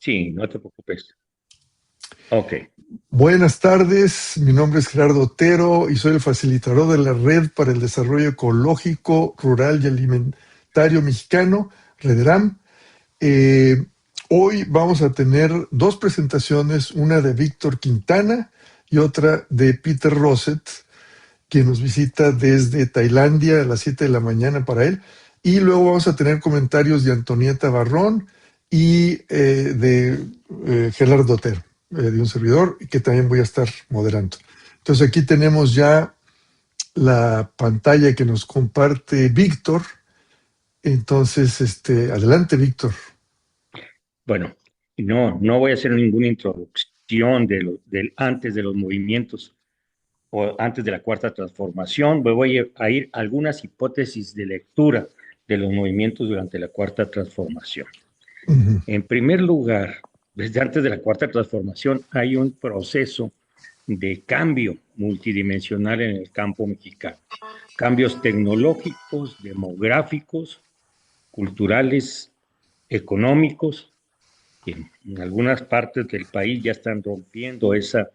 Sí, no te preocupes. Ok. Buenas tardes, mi nombre es Gerardo Otero y soy el facilitador de la Red para el Desarrollo Ecológico, Rural y Alimentario Mexicano, REDERAM. Eh, Hoy vamos a tener dos presentaciones, una de Víctor Quintana y otra de Peter Rosset, quien nos visita desde Tailandia a las 7 de la mañana para él. Y luego vamos a tener comentarios de Antonieta Barrón y de Gerardo Otero, de un servidor, que también voy a estar moderando. Entonces aquí tenemos ya la pantalla que nos comparte Víctor. Entonces, adelante, Víctor. Bueno, no voy a hacer ninguna introducción del antes de los movimientos o antes de la cuarta transformación. Voy a ir a algunas hipótesis de lectura de los movimientos durante la cuarta transformación. Uh -huh. En primer lugar, desde antes de la cuarta transformación hay un proceso de cambio multidimensional en el campo mexicano. Cambios tecnológicos, demográficos, culturales, económicos, que en algunas partes del país ya están rompiendo esa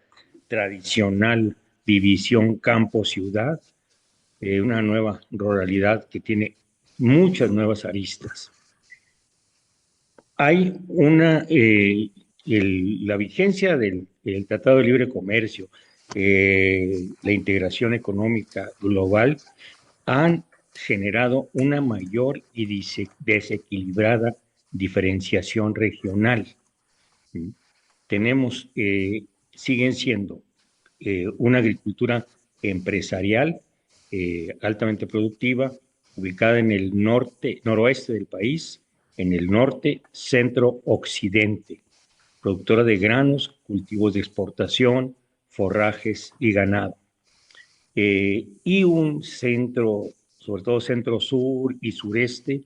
tradicional división campo-ciudad, una nueva ruralidad que tiene muchas nuevas aristas. Hay la vigencia del Tratado de Libre Comercio, la integración económica global, han generado una mayor y desequilibrada diferenciación regional. Tenemos, siguen siendo una agricultura empresarial altamente productiva, ubicada en el noroeste del país, en el norte, centro, occidente, productora de granos, cultivos de exportación, forrajes y ganado. Y un centro, sobre todo centro sur y sureste,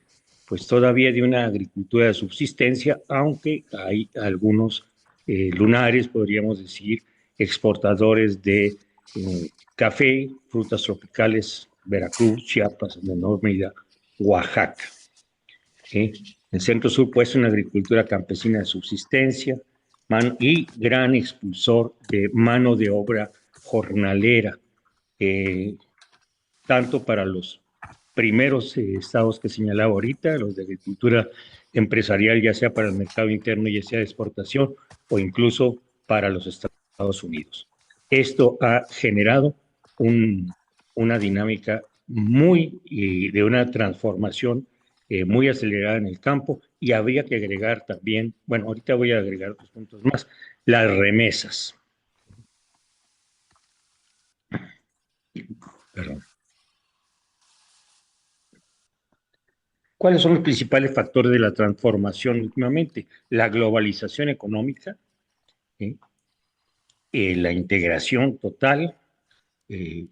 pues todavía de una agricultura de subsistencia, aunque hay algunos lunares, podríamos decir, exportadores de café, frutas tropicales, Veracruz, Chiapas, en menor medida, Oaxaca. El centro sur, pues, una agricultura campesina de subsistencia y gran expulsor de mano de obra jornalera, tanto para los primeros estados que señalaba ahorita, los de agricultura empresarial, ya sea para el mercado interno, ya sea de exportación, o incluso para los Estados Unidos. Esto ha generado una dinámica de una transformación muy acelerada en el campo, y habría que agregar también, bueno, ahorita voy a agregar otros puntos más, las remesas. Perdón. ¿Cuáles son los principales factores de la transformación últimamente? La globalización económica, ¿sí? La integración total. Si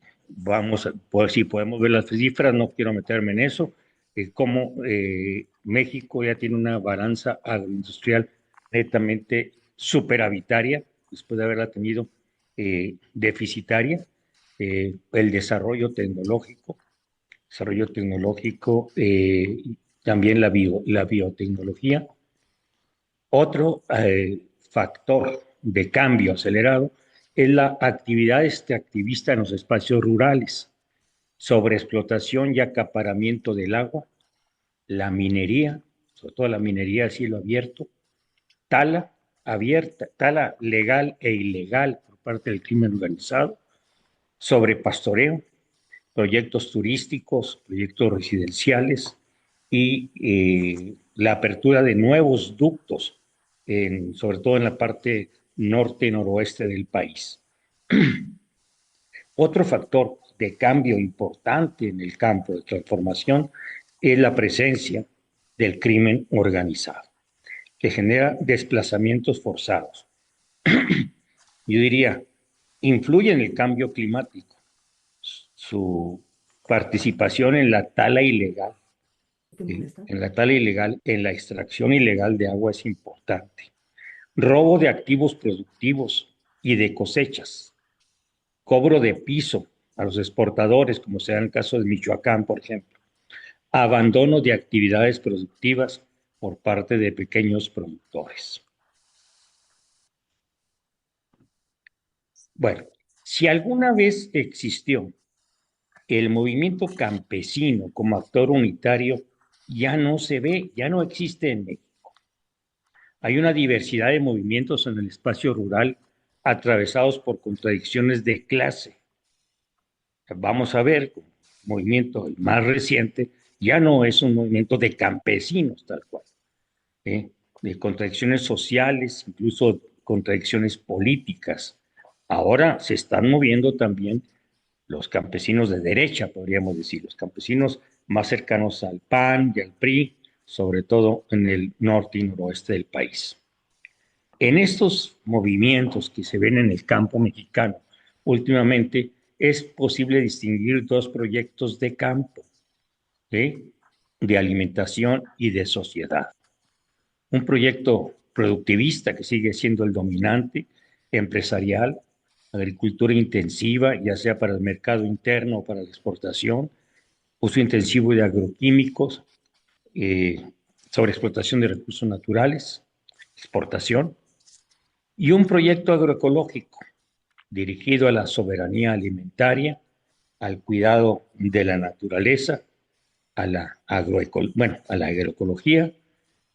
podemos ver las cifras, no quiero meterme en eso, cómo México ya tiene una balanza agroindustrial netamente superavitaria, después de haberla tenido deficitaria. El desarrollo tecnológico, también la biotecnología. Otro factor de cambio acelerado es la actividad extractivista en los espacios rurales, sobreexplotación y acaparamiento del agua, la minería, sobre todo la minería a cielo abierto, tala legal e ilegal por parte del crimen organizado, sobrepastoreo, proyectos turísticos, proyectos residenciales y la apertura de nuevos ductos, sobre todo en la parte norte y noroeste del país. Otro factor de cambio importante en el campo de transformación es la presencia del crimen organizado, que genera desplazamientos forzados. Yo diría, influye en el cambio climático. Su participación en la tala ilegal, en la extracción ilegal de agua es importante. Robo de activos productivos y de cosechas, cobro de piso a los exportadores, como sea en el caso de Michoacán, por ejemplo, abandono de actividades productivas por parte de pequeños productores. Bueno, si alguna vez existió el movimiento campesino como actor unitario, ya no se ve, ya no existe en México. Hay una diversidad de movimientos en el espacio rural atravesados por contradicciones de clase. Vamos a ver, el movimiento el más reciente ya no es un movimiento de campesinos tal cual, ¿eh? De contradicciones sociales, incluso contradicciones políticas. Ahora se están moviendo también los campesinos de derecha, podríamos decir, los campesinos más cercanos al PAN y al PRI, sobre todo en el norte y noroeste del país. En estos movimientos que se ven en el campo mexicano últimamente, es posible distinguir dos proyectos de campo, ¿sí? De alimentación y de sociedad. Un proyecto productivista que sigue siendo el dominante, empresarial, agricultura intensiva, ya sea para el mercado interno o para la exportación, uso intensivo de agroquímicos, eh, sobreexplotación de recursos naturales, exportación, y un proyecto agroecológico dirigido a la soberanía alimentaria, al cuidado de la naturaleza, a la agroecología,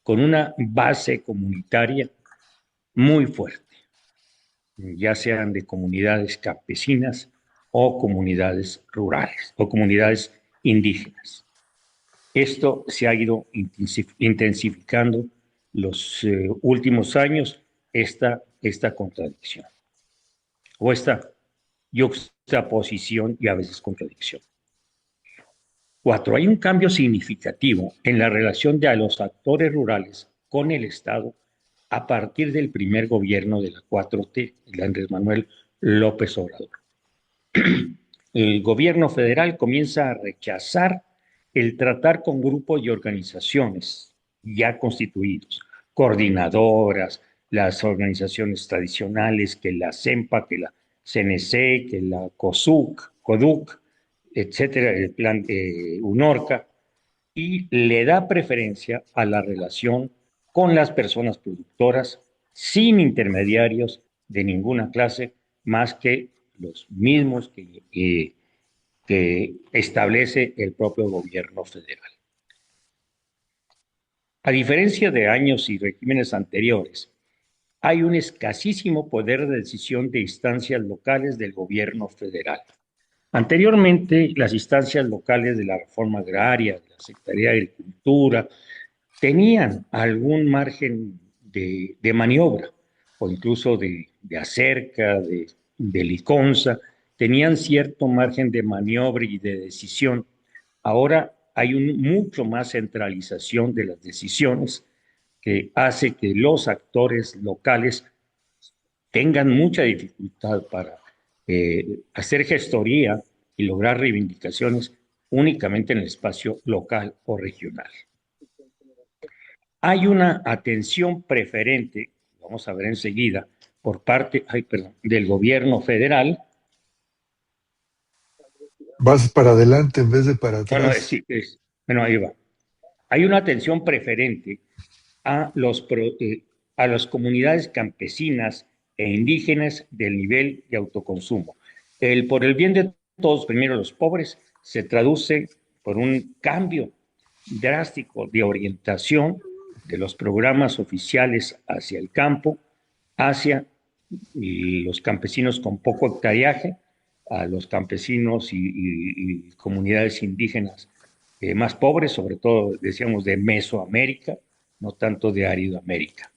con una base comunitaria muy fuerte, ya sean de comunidades campesinas o comunidades rurales o comunidades indígenas. Esto se ha ido intensificando los últimos años, esta contradicción o esta yuxtaposición y a veces contradicción. Cuatro, hay un cambio significativo en la relación de los actores rurales con el Estado a partir del primer gobierno de la 4T, el Andrés Manuel López Obrador. El gobierno federal comienza a rechazar el tratar con grupos y organizaciones ya constituidos, coordinadoras, las organizaciones tradicionales, que la CEMPA, que la CNC, que la CODUC, etcétera, el plan UNORCA, y le da preferencia a la relación con las personas productoras sin intermediarios de ninguna clase, más que los mismos que establece el propio gobierno federal. A diferencia de años y regímenes anteriores, hay un escasísimo poder de decisión de instancias locales del gobierno federal. Anteriormente, las instancias locales de la reforma agraria, de la Secretaría de Agricultura, tenían algún margen de maniobra o incluso de acerca, de liconza, tenían cierto margen de maniobra y de decisión. Ahora hay mucho más centralización de las decisiones que hace que los actores locales tengan mucha dificultad para hacer gestoría y lograr reivindicaciones únicamente en el espacio local o regional. Hay una atención preferente, vamos a ver enseguida, por parte del gobierno federal. Vas para adelante en vez de para Bueno, atrás. sí, bueno, ahí va. Hay una atención preferente a, a las comunidades campesinas e indígenas del nivel de autoconsumo. Por el bien de todos, primero los pobres, se traduce por un cambio drástico de orientación de los programas oficiales hacia el campo, hacia los campesinos con poco hectariaje, a los campesinos y comunidades indígenas más pobres, sobre todo, decíamos, de Mesoamérica, no tanto de Aridoamérica.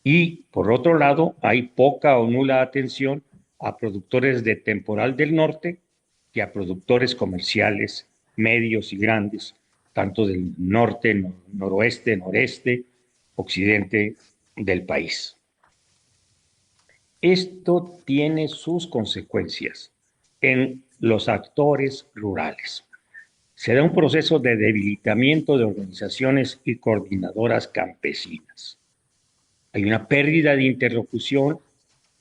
Y por otro lado, hay poca o nula atención a productores de temporal del norte que a productores comerciales medios y grandes, tanto del norte, noroeste, noreste, occidente del país. Esto tiene sus consecuencias en los actores rurales. Se da un proceso de debilitamiento de organizaciones y coordinadoras campesinas. Hay una pérdida de interlocución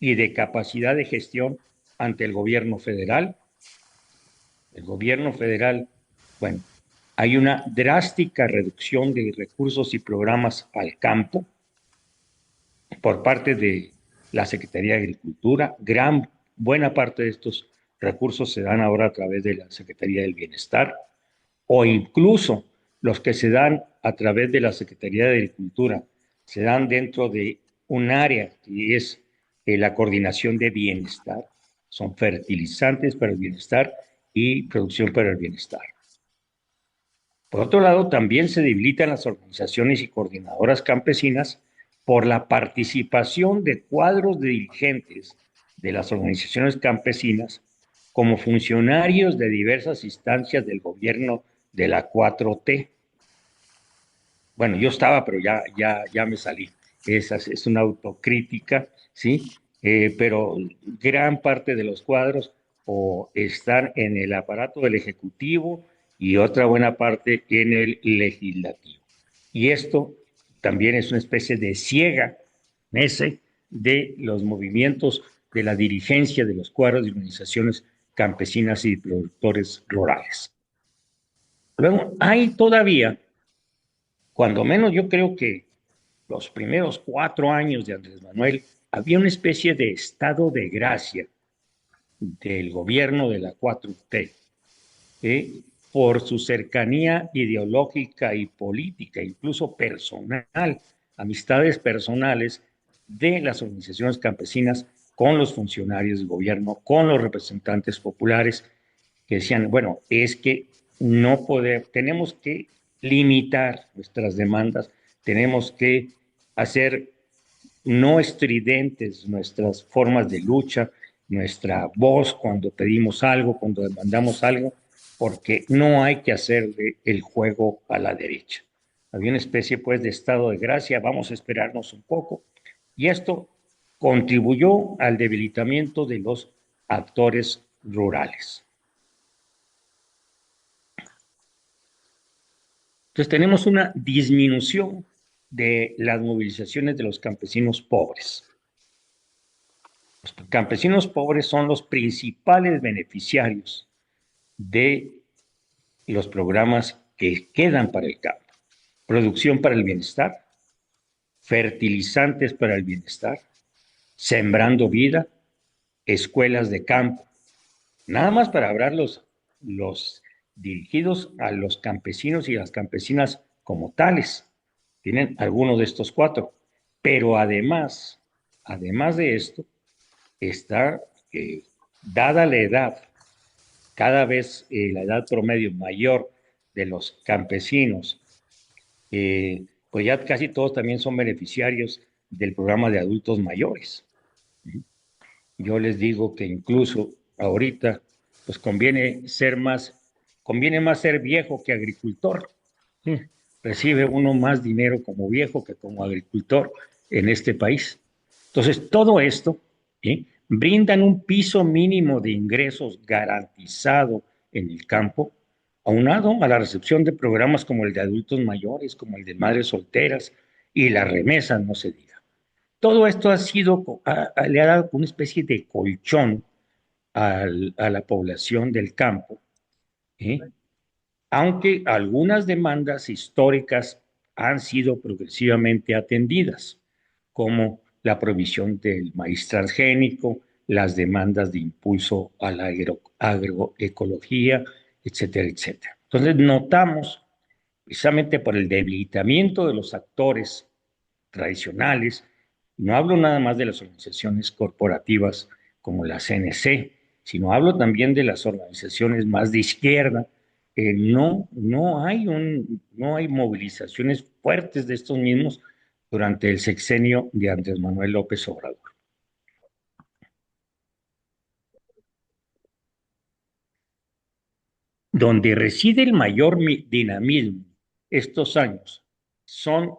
y de capacidad de gestión ante el gobierno federal. El gobierno federal, bueno, hay una drástica reducción de recursos y programas al campo por parte de la Secretaría de Agricultura, gran buena parte de estos recursos se dan ahora a través de la Secretaría del Bienestar o incluso los que se dan a través de la Secretaría de Agricultura, se dan dentro de un área que es la coordinación de bienestar. Son fertilizantes para el bienestar y producción para el bienestar. Por otro lado, también se debilitan las organizaciones y coordinadoras campesinas por la participación de cuadros de dirigentes de las organizaciones campesinas como funcionarios de diversas instancias del gobierno de la 4T. Bueno, yo estaba, pero ya me salí. Esa es una autocrítica, ¿sí? Pero gran parte de los cuadros o están en el aparato del Ejecutivo y otra buena parte en el Legislativo. Y esto también es una especie de ciega ese de los movimientos de la dirigencia de los cuadros de organizaciones campesinas y productores rurales. Luego, hay todavía, cuando menos yo creo que los primeros 4 años de Andrés Manuel, había una especie de estado de gracia del gobierno de la 4T, por su cercanía ideológica y política, incluso personal, amistades personales de las organizaciones campesinas con los funcionarios del gobierno, con los representantes populares, que decían, bueno, es que no podemos, tenemos que limitar nuestras demandas, tenemos que hacer no estridentes nuestras formas de lucha, nuestra voz cuando pedimos algo, cuando demandamos algo, porque no hay que hacerle el juego a la derecha. Había una especie pues de estado de gracia, vamos a esperarnos un poco, y esto contribuyó al debilitamiento de los actores rurales. Entonces tenemos una disminución de las movilizaciones de los campesinos pobres. Los campesinos pobres son los principales beneficiarios de los programas que quedan para el campo. Producción para el bienestar, fertilizantes para el bienestar, sembrando vida, escuelas de campo. Nada más para hablar los dirigidos a los campesinos y las campesinas como tales. Tienen algunos de estos cuatro. Pero además de esto, está, dada la edad, cada vez la edad promedio mayor de los campesinos, pues ya casi todos también son beneficiarios del programa de adultos mayores. Yo les digo que incluso ahorita, pues conviene más ser viejo que agricultor. Recibe uno más dinero como viejo que como agricultor en este país. Entonces, todo esto, ¿sí?, brindan un piso mínimo de ingresos garantizado en el campo, aunado a la recepción de programas como el de adultos mayores, como el de madres solteras y las remesas, no se diga. Todo esto le ha dado una especie de colchón a la población del campo, ¿eh? Aunque algunas demandas históricas han sido progresivamente atendidas, como la prohibición del maíz transgénico, las demandas de impulso a la agroecología, etcétera, etcétera. Entonces notamos, precisamente por el debilitamiento de los actores tradicionales, no hablo nada más de las organizaciones corporativas como la CNC, sino hablo también de las organizaciones más de izquierda. No hay movilizaciones fuertes de estos mismos durante el sexenio de Andrés Manuel López Obrador. Donde reside el mayor dinamismo estos años son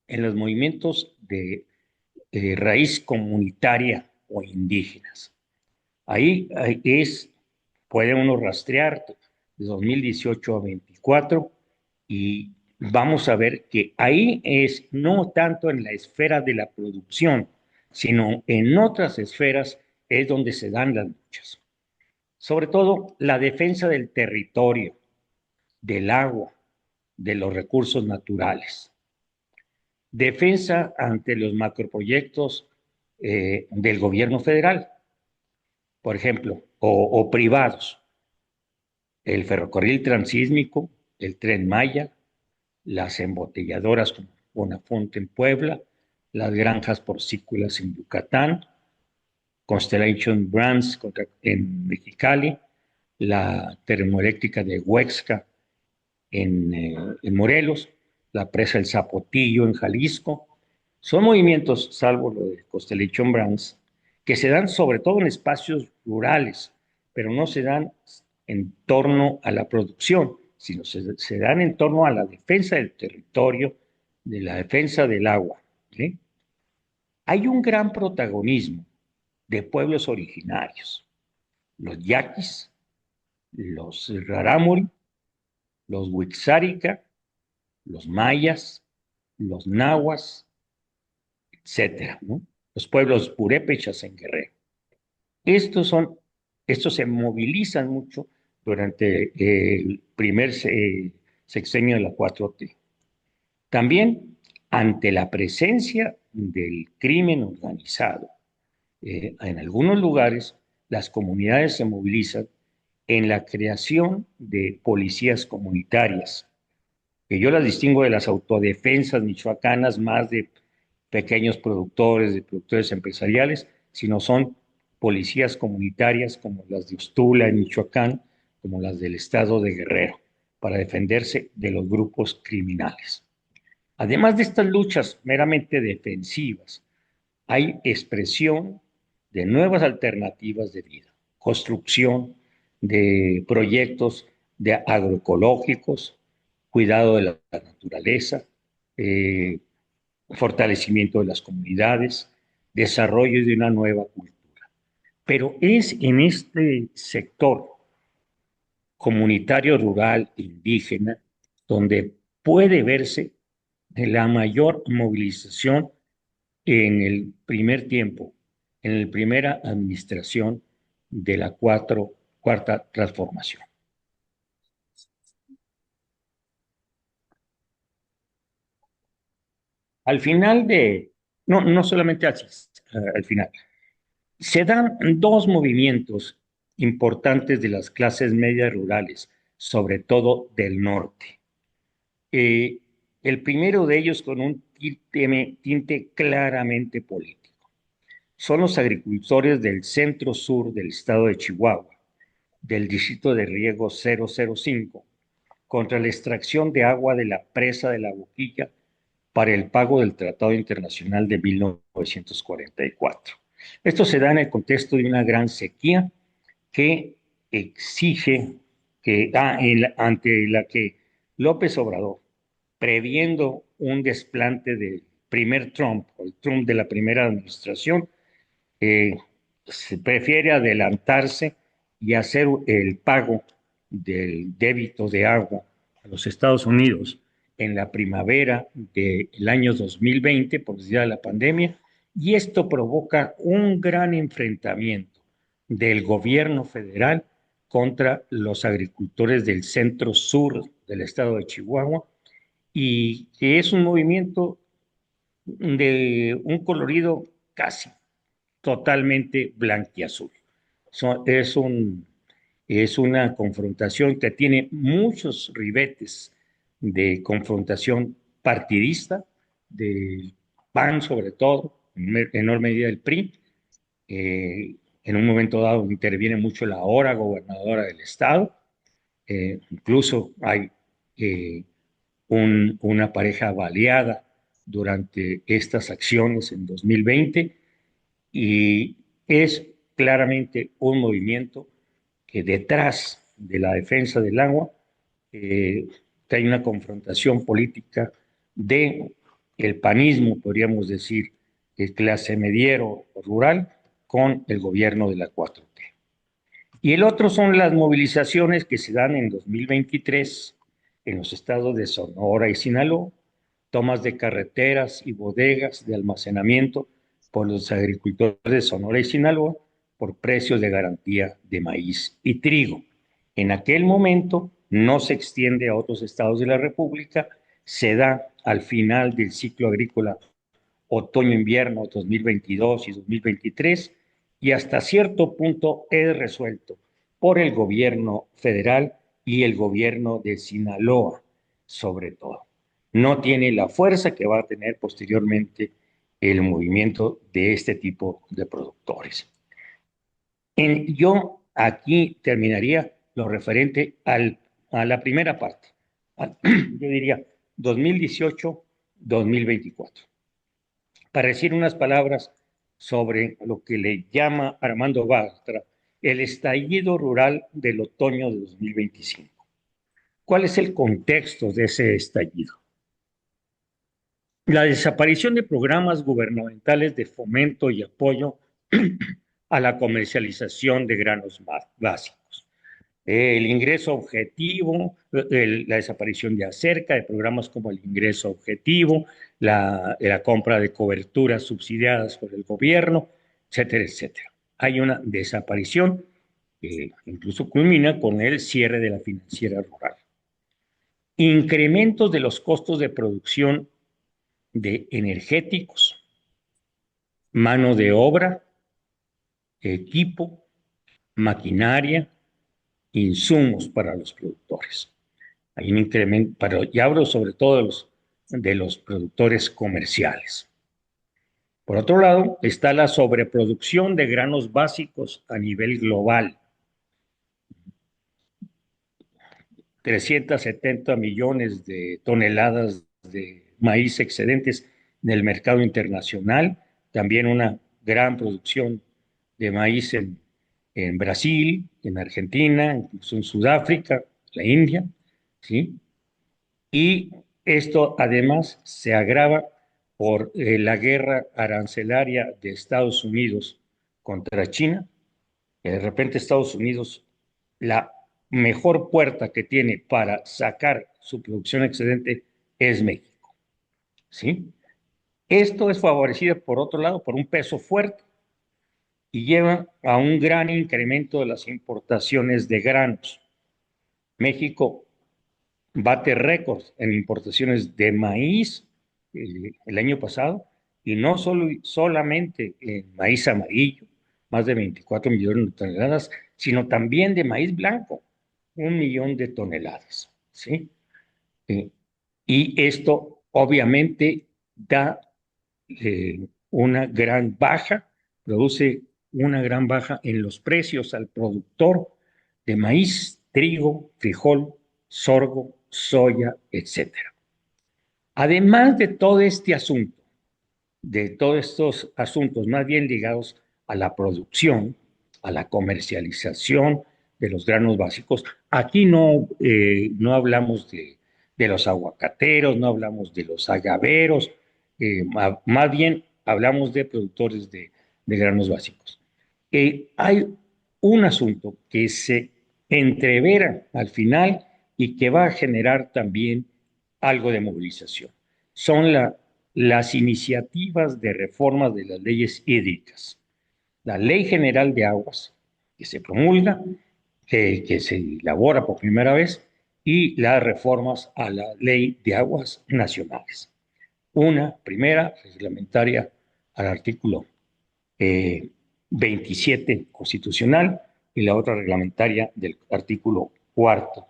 en los movimientos de raíz comunitaria o indígenas. Ahí puede uno rastrear de 2018 a 24 y vamos a ver que ahí es no tanto en la esfera de la producción, sino en otras esferas es donde se dan las luchas. Sobre todo la defensa del territorio, del agua, de los recursos naturales. Defensa ante los macroproyectos del gobierno federal. por ejemplo, o privados, el ferrocarril transísmico, el Tren Maya, las embotelladoras como Bonafonte en Puebla, las granjas porcícolas en Yucatán, Constellation Brands en Mexicali, la termoeléctrica de Huexca en Morelos, la presa El Zapotillo en Jalisco. Son movimientos, salvo lo de Constellation Brands, que se dan sobre todo en espacios rurales, pero no se dan en torno a la producción, sino se dan en torno a la defensa del territorio, de la defensa del agua. ¿Sí? Hay un gran protagonismo de pueblos originarios, los yaquis, los rarámuri, los wixárika, los mayas, los nahuas, etcétera, ¿no? Los pueblos purépechas en Guerrero. Estos son, estos se movilizan mucho durante el primer sexenio de la 4T. También ante la presencia del crimen organizado, en algunos lugares las comunidades se movilizan en la creación de policías comunitarias, que yo las distingo de las autodefensas michoacanas, más de pequeños productores, de productores empresariales, sino son policías comunitarias como las de Ustula en Michoacán, como las del estado de Guerrero, para defenderse de los grupos criminales. Además de estas luchas meramente defensivas, hay expresión de nuevas alternativas de vida, construcción de proyectos de agroecológicos, cuidado de la naturaleza, eh, fortalecimiento de las comunidades, desarrollo de una nueva cultura. Pero es en este sector comunitario, rural, indígena, donde puede verse la mayor movilización en el primer tiempo, en la primera administración de la cuarta transformación. Al final no solamente al final, se dan dos movimientos importantes de las clases medias rurales, sobre todo del norte. Eh, el primero de ellos con un tinte claramente político. Son los agricultores del centro sur del estado de Chihuahua, del distrito de riego 005, contra la extracción de agua de la presa de la Boquilla para el pago del Tratado Internacional de 1944. Esto se da en el contexto de una gran sequía que exige ante la que López Obrador, previendo un desplante del primer Trump, o el Trump de la primera administración, eh, se prefiere adelantarse y hacer el pago del débito de agua a los Estados Unidos en la primavera del año 2020 por decir de la pandemia, y esto provoca un gran enfrentamiento del gobierno federal contra los agricultores del centro sur del estado de Chihuahua, y que es un movimiento de un colorido casi totalmente blanquiazul. So, es una confrontación que tiene muchos ribetes de confrontación partidista, del PAN sobre todo, en menor medida del PRI. En un momento dado interviene mucho la ahora gobernadora del estado. Incluso hay una pareja baleada durante estas acciones en 2020, y es claramente un movimiento que detrás de la defensa del agua eh, hay una confrontación política de el panismo, podríamos decir, de clase mediero rural con el gobierno de la 4T. Y el otro son las movilizaciones que se dan en 2023 en los estados de Sonora y Sinaloa, tomas de carreteras y bodegas de almacenamiento por los agricultores de Sonora y Sinaloa por precios de garantía de maíz y trigo. En aquel momento no se extiende a otros estados de la República, se da al final del ciclo agrícola otoño-invierno 2022 y 2023, y hasta cierto punto es resuelto por el gobierno federal y el gobierno de Sinaloa, sobre todo. No tiene la fuerza que va a tener posteriormente el movimiento de este tipo de productores. Yo aquí terminaría lo referente a la primera parte, yo diría 2018-2024, para decir unas palabras sobre lo que le llama Armando Bartra el estallido rural del otoño de 2025. ¿Cuál es el contexto de ese estallido? La desaparición de programas gubernamentales de fomento y apoyo a la comercialización de granos básicos. El ingreso objetivo, la desaparición de Acerca, de programas como el ingreso objetivo, la compra de coberturas subsidiadas por el gobierno, etcétera, etcétera. Hay una desaparición que incluso culmina con el cierre de la financiera rural. Incrementos de los costos de producción de energéticos, mano de obra, equipo, maquinaria, insumos para los productores. Hay un incremento, pero ya hablo sobre todo de los productores comerciales. Por otro lado, está la sobreproducción de granos básicos a nivel global. 370 millones de toneladas de maíz excedentes en el mercado internacional, también una gran producción de maíz en Brasil, en Argentina, incluso en Sudáfrica, la India, ¿sí? Y esto además se agrava por la guerra arancelaria de Estados Unidos contra China, que de repente Estados Unidos, la mejor puerta que tiene para sacar su producción excedente es México, ¿sí? Esto es favorecido, por otro lado, por un peso fuerte y lleva a un gran incremento de las importaciones de granos. México bate récords en importaciones de maíz el año pasado, y no solamente en maíz amarillo, más de 24 millones de toneladas, sino también de maíz blanco, 1 millón de toneladas, ¿sí? Eh, y esto obviamente da una gran baja, produce una gran baja en los precios al productor de maíz, trigo, frijol, sorgo, soya, etcétera. Además de todo este asunto, de todos estos asuntos más bien ligados a la producción, a la comercialización de los granos básicos, aquí no hablamos de los aguacateros, no hablamos de los agaveros, más bien hablamos de productores de granos básicos. Hay un asunto que se entrevera al final y que va a generar también algo de movilización. Son las iniciativas de reforma de las leyes hídricas. La Ley General de Aguas, que se promulga, que se elabora por primera vez, y las reformas a la Ley de Aguas Nacionales. Una primera reglamentaria al artículo 27 constitucional y la otra reglamentaria del artículo cuarto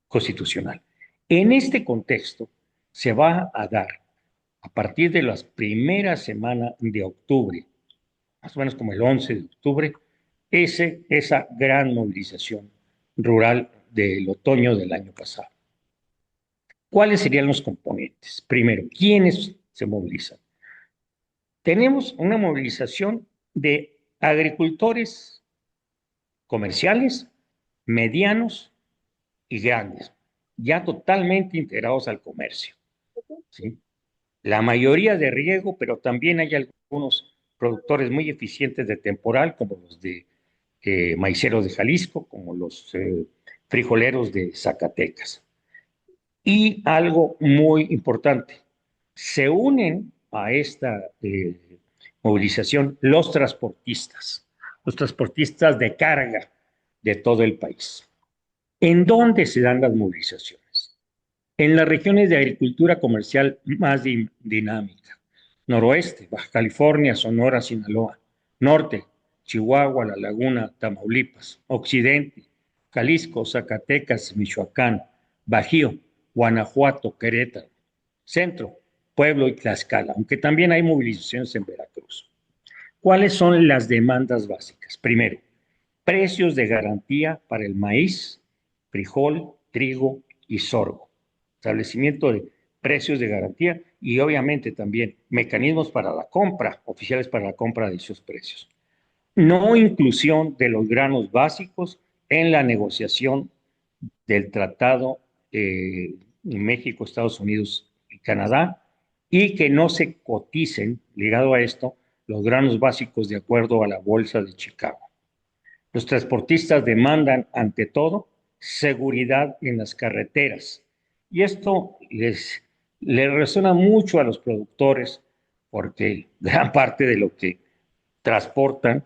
constitucional. En este contexto se va a dar a partir de las primeras semanas de octubre, más o menos como el 11 de octubre, esa gran movilización rural del otoño del año pasado. ¿Cuáles serían los componentes? Primero, ¿quiénes se movilizan? Tenemos una movilización de agricultores comerciales, medianos y grandes, ya totalmente integrados al comercio, ¿sí? La mayoría de riego, pero también hay algunos productores muy eficientes de temporal, como los de maiceros de Jalisco, como los frijoleros de Zacatecas. Y algo muy importante, se unen a esta movilización los transportistas de carga de todo el país. ¿En dónde se dan las movilizaciones? En las regiones de agricultura comercial más dinámica: Noroeste, Baja California, Sonora, Sinaloa. Norte, Chihuahua, La Laguna, Tamaulipas. Occidente, Jalisco, Zacatecas, Michoacán, Bajío, Guanajuato, Querétaro. Centro, Pueblo y Tlaxcala, aunque también hay movilizaciones en Veracruz. ¿Cuáles son las demandas básicas? Primero, precios de garantía para el maíz, frijol, trigo y sorgo. Establecimiento de precios de garantía y obviamente también mecanismos para la compra, oficiales para la compra de esos precios. No inclusión de los granos básicos en la negociación del tratado México, Estados Unidos y Canadá, y que no se coticen, ligado a esto, los granos básicos de acuerdo a la Bolsa de Chicago. Los transportistas demandan, ante todo, seguridad en las carreteras. Y esto les resuena mucho a los productores porque gran parte de lo que transportan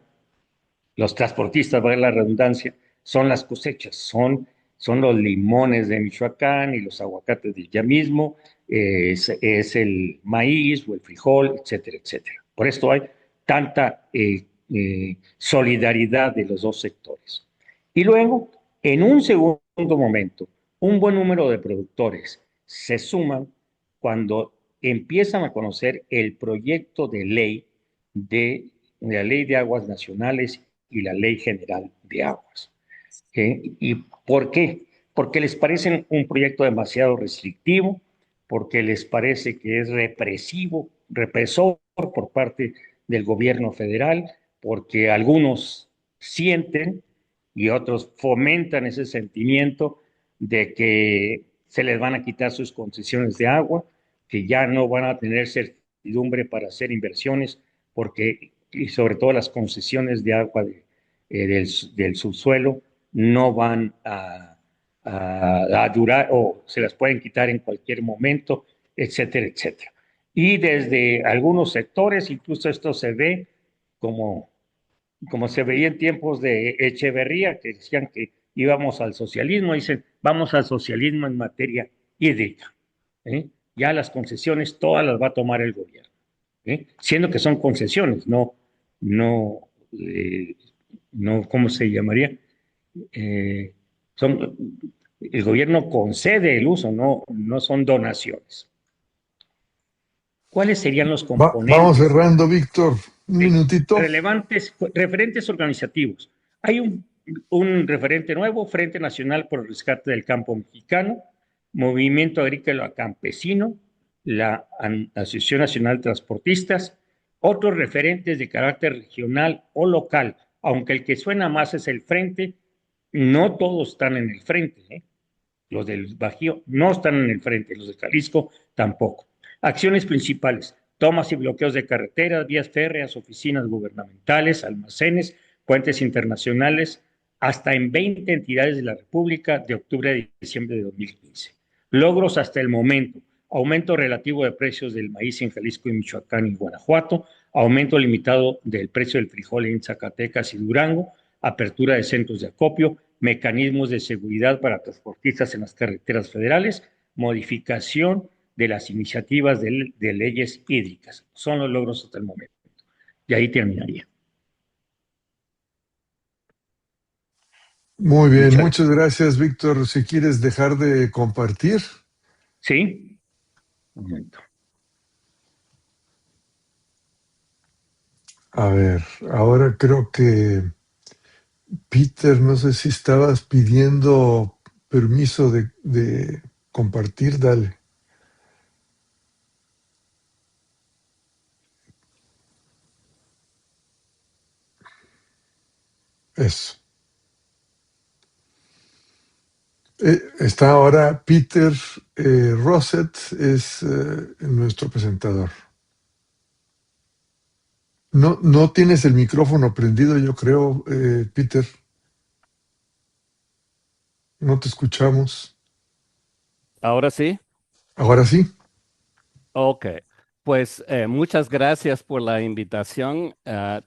los transportistas, valga la redundancia, son las cosechas, son los limones de Michoacán y los aguacates de allá mismo, es el maíz o el frijol, etcétera, etcétera. Por esto hay tanta solidaridad de los dos sectores. Y luego, en un segundo momento, un buen número de productores se suman cuando empiezan a conocer el proyecto de ley de la Ley de Aguas Nacionales y la Ley General de Aguas. ¿Y por qué? Porque les parece un proyecto demasiado restrictivo, porque les parece que es represor por parte del gobierno federal, porque algunos sienten y otros fomentan ese sentimiento de que se les van a quitar sus concesiones de agua, que ya no van a tener certidumbre para hacer inversiones, porque, y sobre todo las concesiones de agua del subsuelo, no van a durar o se las pueden quitar en cualquier momento, etcétera, etcétera. Y desde algunos sectores, incluso esto se ve como, como se veía en tiempos de Echeverría, que decían que íbamos al socialismo, dicen, vamos al socialismo en materia hídrica. ¿Eh? Ya las concesiones todas las va a tomar el gobierno, siendo que son concesiones, no, eh, no, ¿cómo se llamaría? Eh, son, el gobierno concede el uso, no son donaciones. ¿Cuáles serían los Vamos componentes cerrando, Víctor. Un minutito. referentes organizativos? Hay un referente nuevo, Frente Nacional por el Rescate del Campo Mexicano, Movimiento Agrícola Campesino, la Asociación Nacional de Transportistas, otros referentes de carácter regional o local, aunque el que suena más es el Frente, no todos están en el Frente, ¿eh? Los del Bajío no están en el frente, los de Jalisco tampoco. Acciones principales: tomas y bloqueos de carreteras, vías férreas, oficinas gubernamentales, almacenes, puentes internacionales, hasta en 20 entidades de la República de octubre a diciembre de 2015. Logros hasta el momento: aumento relativo de precios del maíz en Jalisco y Michoacán y Guanajuato, aumento limitado del precio del frijol en Zacatecas y Durango, apertura de centros de acopio, mecanismos de seguridad para transportistas en las carreteras federales, modificación de las iniciativas de leyes hídricas. Son los logros hasta el momento. Y ahí terminaría. Muy bien, Muchas muchas gracias. gracias, Víctor. Si quieres dejar de compartir. ¿Sí? Un momento. A ver, ahora creo que Peter, no sé si estabas pidiendo permiso de compartir, dale. Eso. Está ahora Peter Rosset, es nuestro presentador. No tienes el micrófono prendido, yo creo, Peter. No te escuchamos. Ahora sí. Ahora sí. Ok. Pues muchas gracias por la invitación.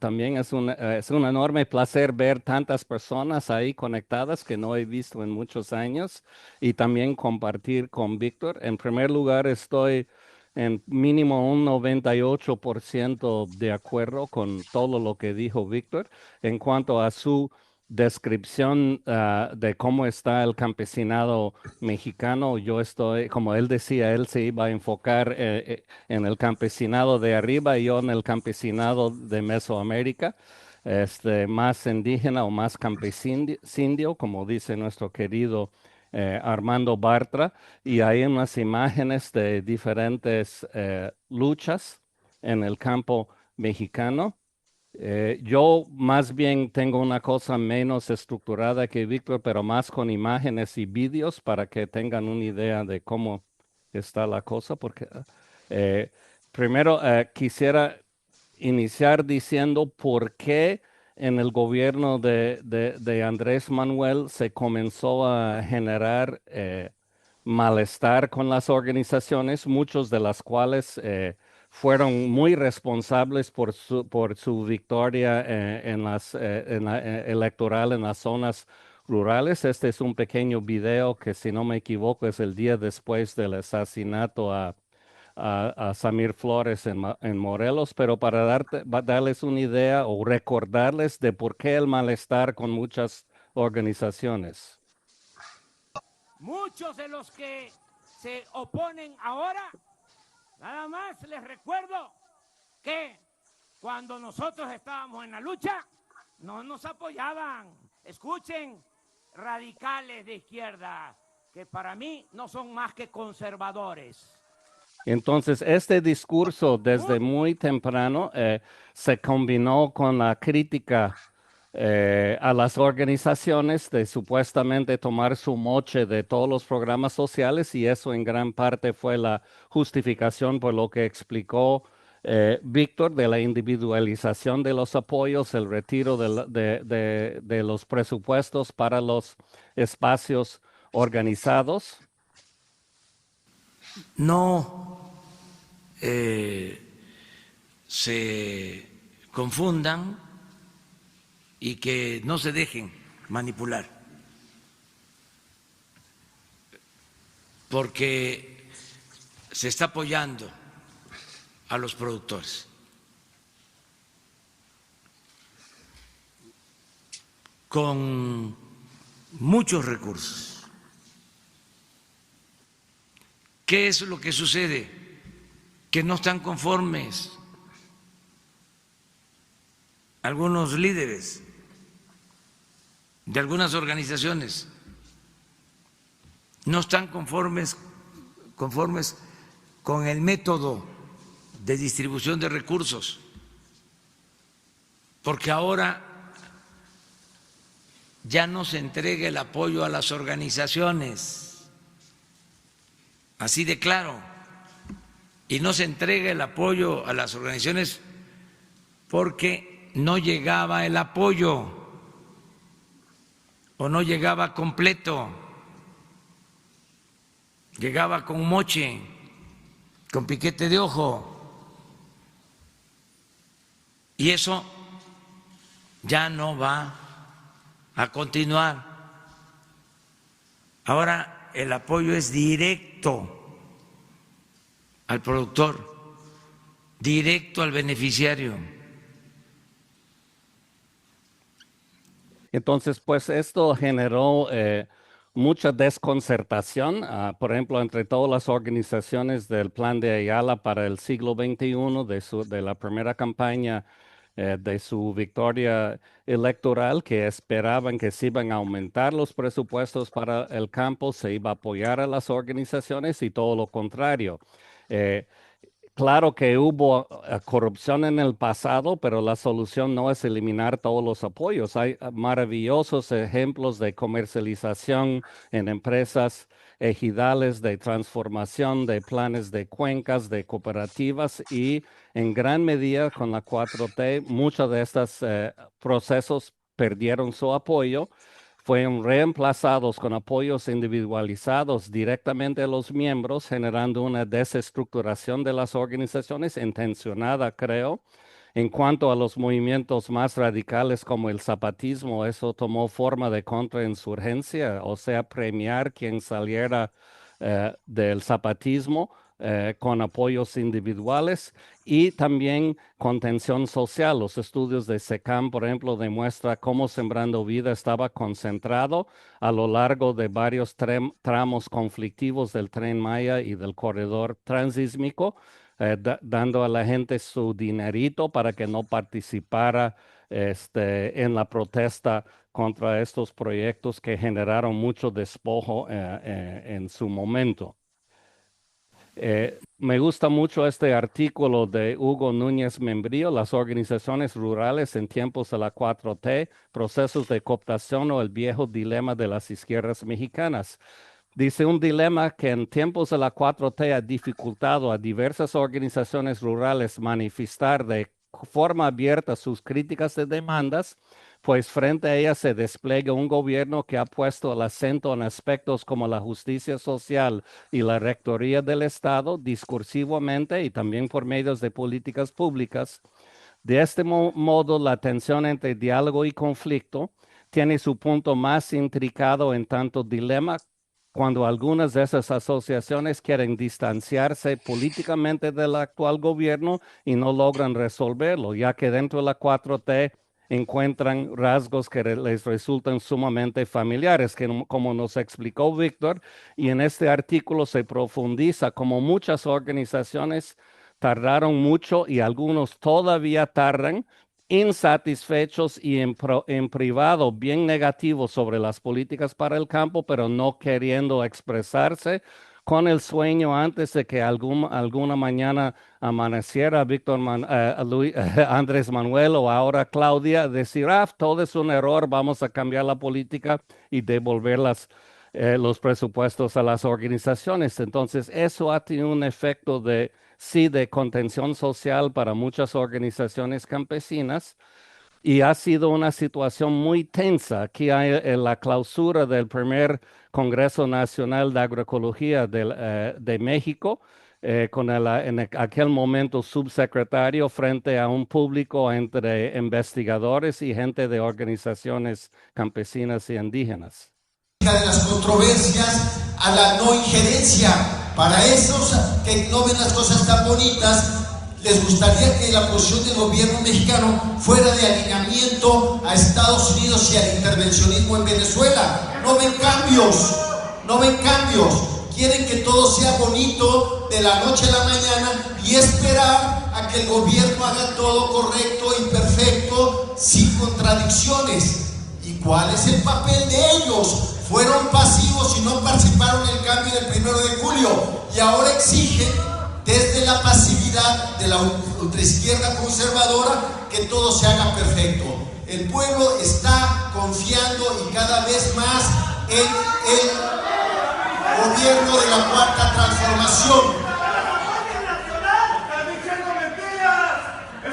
También es un enorme placer ver tantas personas ahí conectadas que no he visto en muchos años y también compartir con Víctor. En primer lugar, estoy en mínimo un 98% de acuerdo con todo lo que dijo Víctor en cuanto a su descripción de cómo está el campesinado mexicano. Yo estoy, como él decía, él se iba a enfocar en el campesinado de arriba y yo en el campesinado de Mesoamérica, más indígena o más campesindio, como dice nuestro querido Armando Bartra, y hay unas imágenes de diferentes luchas en el campo mexicano. Yo más bien tengo una cosa menos estructurada que Víctor, pero más con imágenes y vídeos para que tengan una idea de cómo está la cosa, porque eh, primero quisiera iniciar diciendo por qué en el gobierno de Andrés Manuel se comenzó a generar malestar con las organizaciones, muchos de las cuales fueron muy responsables por su victoria electoral en las zonas rurales. Este es un pequeño video que, si no me equivoco, es el día después del asesinato a Samir Flores en Morelos, pero para darles una idea o recordarles de por qué el malestar con muchas organizaciones. Muchos de los que se oponen ahora, nada más les recuerdo que cuando nosotros estábamos en la lucha, no nos apoyaban. Escuchen, radicales de izquierda, que para mí no son más que conservadores. Entonces, este discurso desde muy temprano se combinó con la crítica a las organizaciones de supuestamente tomar su moche de todos los programas sociales, y eso en gran parte fue la justificación por lo que explicó Víctor, de la individualización de los apoyos, el retiro de los presupuestos para los espacios organizados. No se confundan y que no se dejen manipular, porque se está apoyando a los productores con muchos recursos. ¿Qué es lo que sucede? Que no están conformes algunos líderes de algunas organizaciones, no están conformes con el método de distribución de recursos, porque ahora ya no se entrega el apoyo a las organizaciones, así de claro, y no se entrega el apoyo a las organizaciones porque no llegaba el apoyo o no llegaba completo, llegaba con moche, con piquete de ojo, y eso ya no va a continuar. Ahora el apoyo es directo al productor, directo al beneficiario. Entonces, pues esto generó mucha desconcertación, por ejemplo, entre todas las organizaciones del Plan de Ayala para el siglo XXI, de la primera campaña de su victoria electoral, que esperaban que se iban a aumentar los presupuestos para el campo, se iba a apoyar a las organizaciones, y todo lo contrario. Claro que hubo corrupción en el pasado, pero la solución no es eliminar todos los apoyos. Hay maravillosos ejemplos de comercialización en empresas ejidales, de transformación, de planes de cuencas, de cooperativas, y en gran medida con la 4T, muchos de estos procesos perdieron su apoyo. Fueron reemplazados con apoyos individualizados directamente a los miembros, generando una desestructuración de las organizaciones intencionada, creo. En cuanto a los movimientos más radicales como el zapatismo, eso tomó forma de contrainsurgencia, o sea, premiar quien saliera del zapatismo con apoyos individuales y también contención social. Los estudios de SECAM, por ejemplo, demuestran cómo Sembrando Vida estaba concentrado a lo largo de varios tramos conflictivos del Tren Maya y del corredor transísmico, dando a la gente su dinerito para que no participara en la protesta contra estos proyectos que generaron mucho despojo en su momento. Me gusta mucho este artículo de Hugo Núñez Membrillo, las organizaciones rurales en tiempos de la 4T, procesos de cooptación o el viejo dilema de las izquierdas mexicanas. Dice un dilema que en tiempos de la 4T ha dificultado a diversas organizaciones rurales manifestar de forma abierta sus críticas de demandas, pues frente a ellas se despliega un gobierno que ha puesto el acento en aspectos como la justicia social y la rectoría del Estado discursivamente y también por medios de políticas públicas. De este modo, la tensión entre diálogo y conflicto tiene su punto más intricado en tanto dilema cuando algunas de esas asociaciones quieren distanciarse políticamente del actual gobierno y no logran resolverlo, ya que dentro de la 4T encuentran rasgos que les resultan sumamente familiares, que como nos explicó Víctor, y en este artículo se profundiza como muchas organizaciones tardaron mucho y algunos todavía tardan, insatisfechos y en privado bien negativos sobre las políticas para el campo, pero no queriendo expresarse, con el sueño antes de que alguna mañana amaneciera Andrés Manuel o ahora Claudia, decir, todo es un error, vamos a cambiar la política y devolver los presupuestos a las organizaciones. Entonces, eso ha tenido un efecto de contención social para muchas organizaciones campesinas y ha sido una situación muy tensa. Aquí hay la clausura del primer Congreso Nacional de Agroecología de México, con en aquel momento subsecretario frente a un público entre investigadores y gente de organizaciones campesinas y indígenas. De las controversias a la no injerencia. Para esos que no ven las cosas tan bonitas, les gustaría que la posición del gobierno mexicano fuera de alineamiento a Estados Unidos y al intervencionismo en Venezuela. No ven cambios, no ven cambios. Quieren que todo sea bonito de la noche a la mañana y esperar a que el gobierno haga todo correcto y perfecto sin contradicciones. ¿Y cuál es el papel de ellos? Fueron pasivos y no participaron en el cambio del 1 de julio y ahora exigen desde la pasividad de la ultraizquierda conservadora que todo se haga perfecto. El pueblo está confiando y cada vez más en el gobierno de la Cuarta Transformación.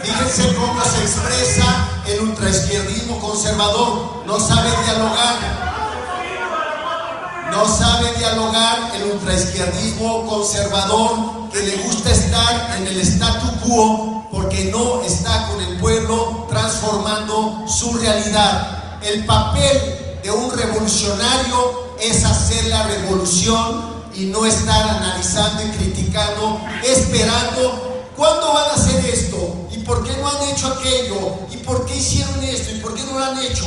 Fíjense cómo se expresa el ultraizquierdismo conservador. No sabe dialogar. No sabe dialogar el ultraizquierdismo conservador que le gusta estar en el statu quo porque no está con el pueblo transformando su realidad. El papel de un revolucionario es hacer la revolución y no estar analizando y criticando, esperando ¿cuándo van a hacer esto? ¿Y por qué no han hecho aquello? ¿Y por qué hicieron esto? ¿Y por qué no lo han hecho?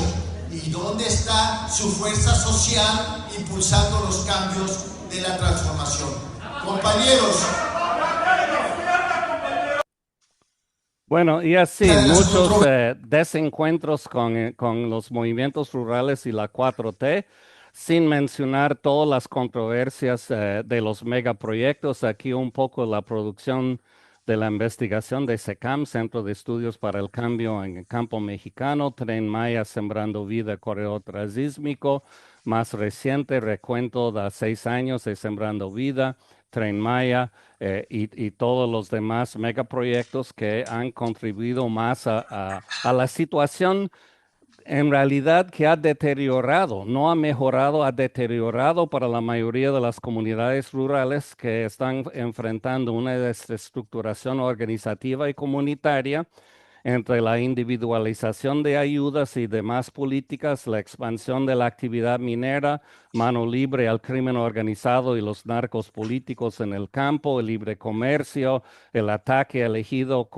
¿Y dónde está su fuerza social impulsando los cambios de la transformación? Compañeros. Bueno, y así, muchos desencuentros con los movimientos rurales y la 4T, sin mencionar todas las controversias de los megaproyectos. Aquí un poco la producción de la investigación de SECAM, Centro de Estudios para el Cambio en el Campo Mexicano, Tren Maya, Sembrando Vida, Corredor Transísmico, más reciente recuento de 6 años de Sembrando Vida, Tren Maya y todos los demás megaproyectos que han contribuido más a la situación en realidad que ha deteriorado, no ha mejorado, ha deteriorado para la mayoría de las comunidades rurales que están enfrentando una desestructuración organizativa y comunitaria entre la individualización de ayudas y demás políticas, la expansión de la actividad minera, mano libre al crimen organizado y los narcos políticos en el campo, el libre comercio, el ataque al ejido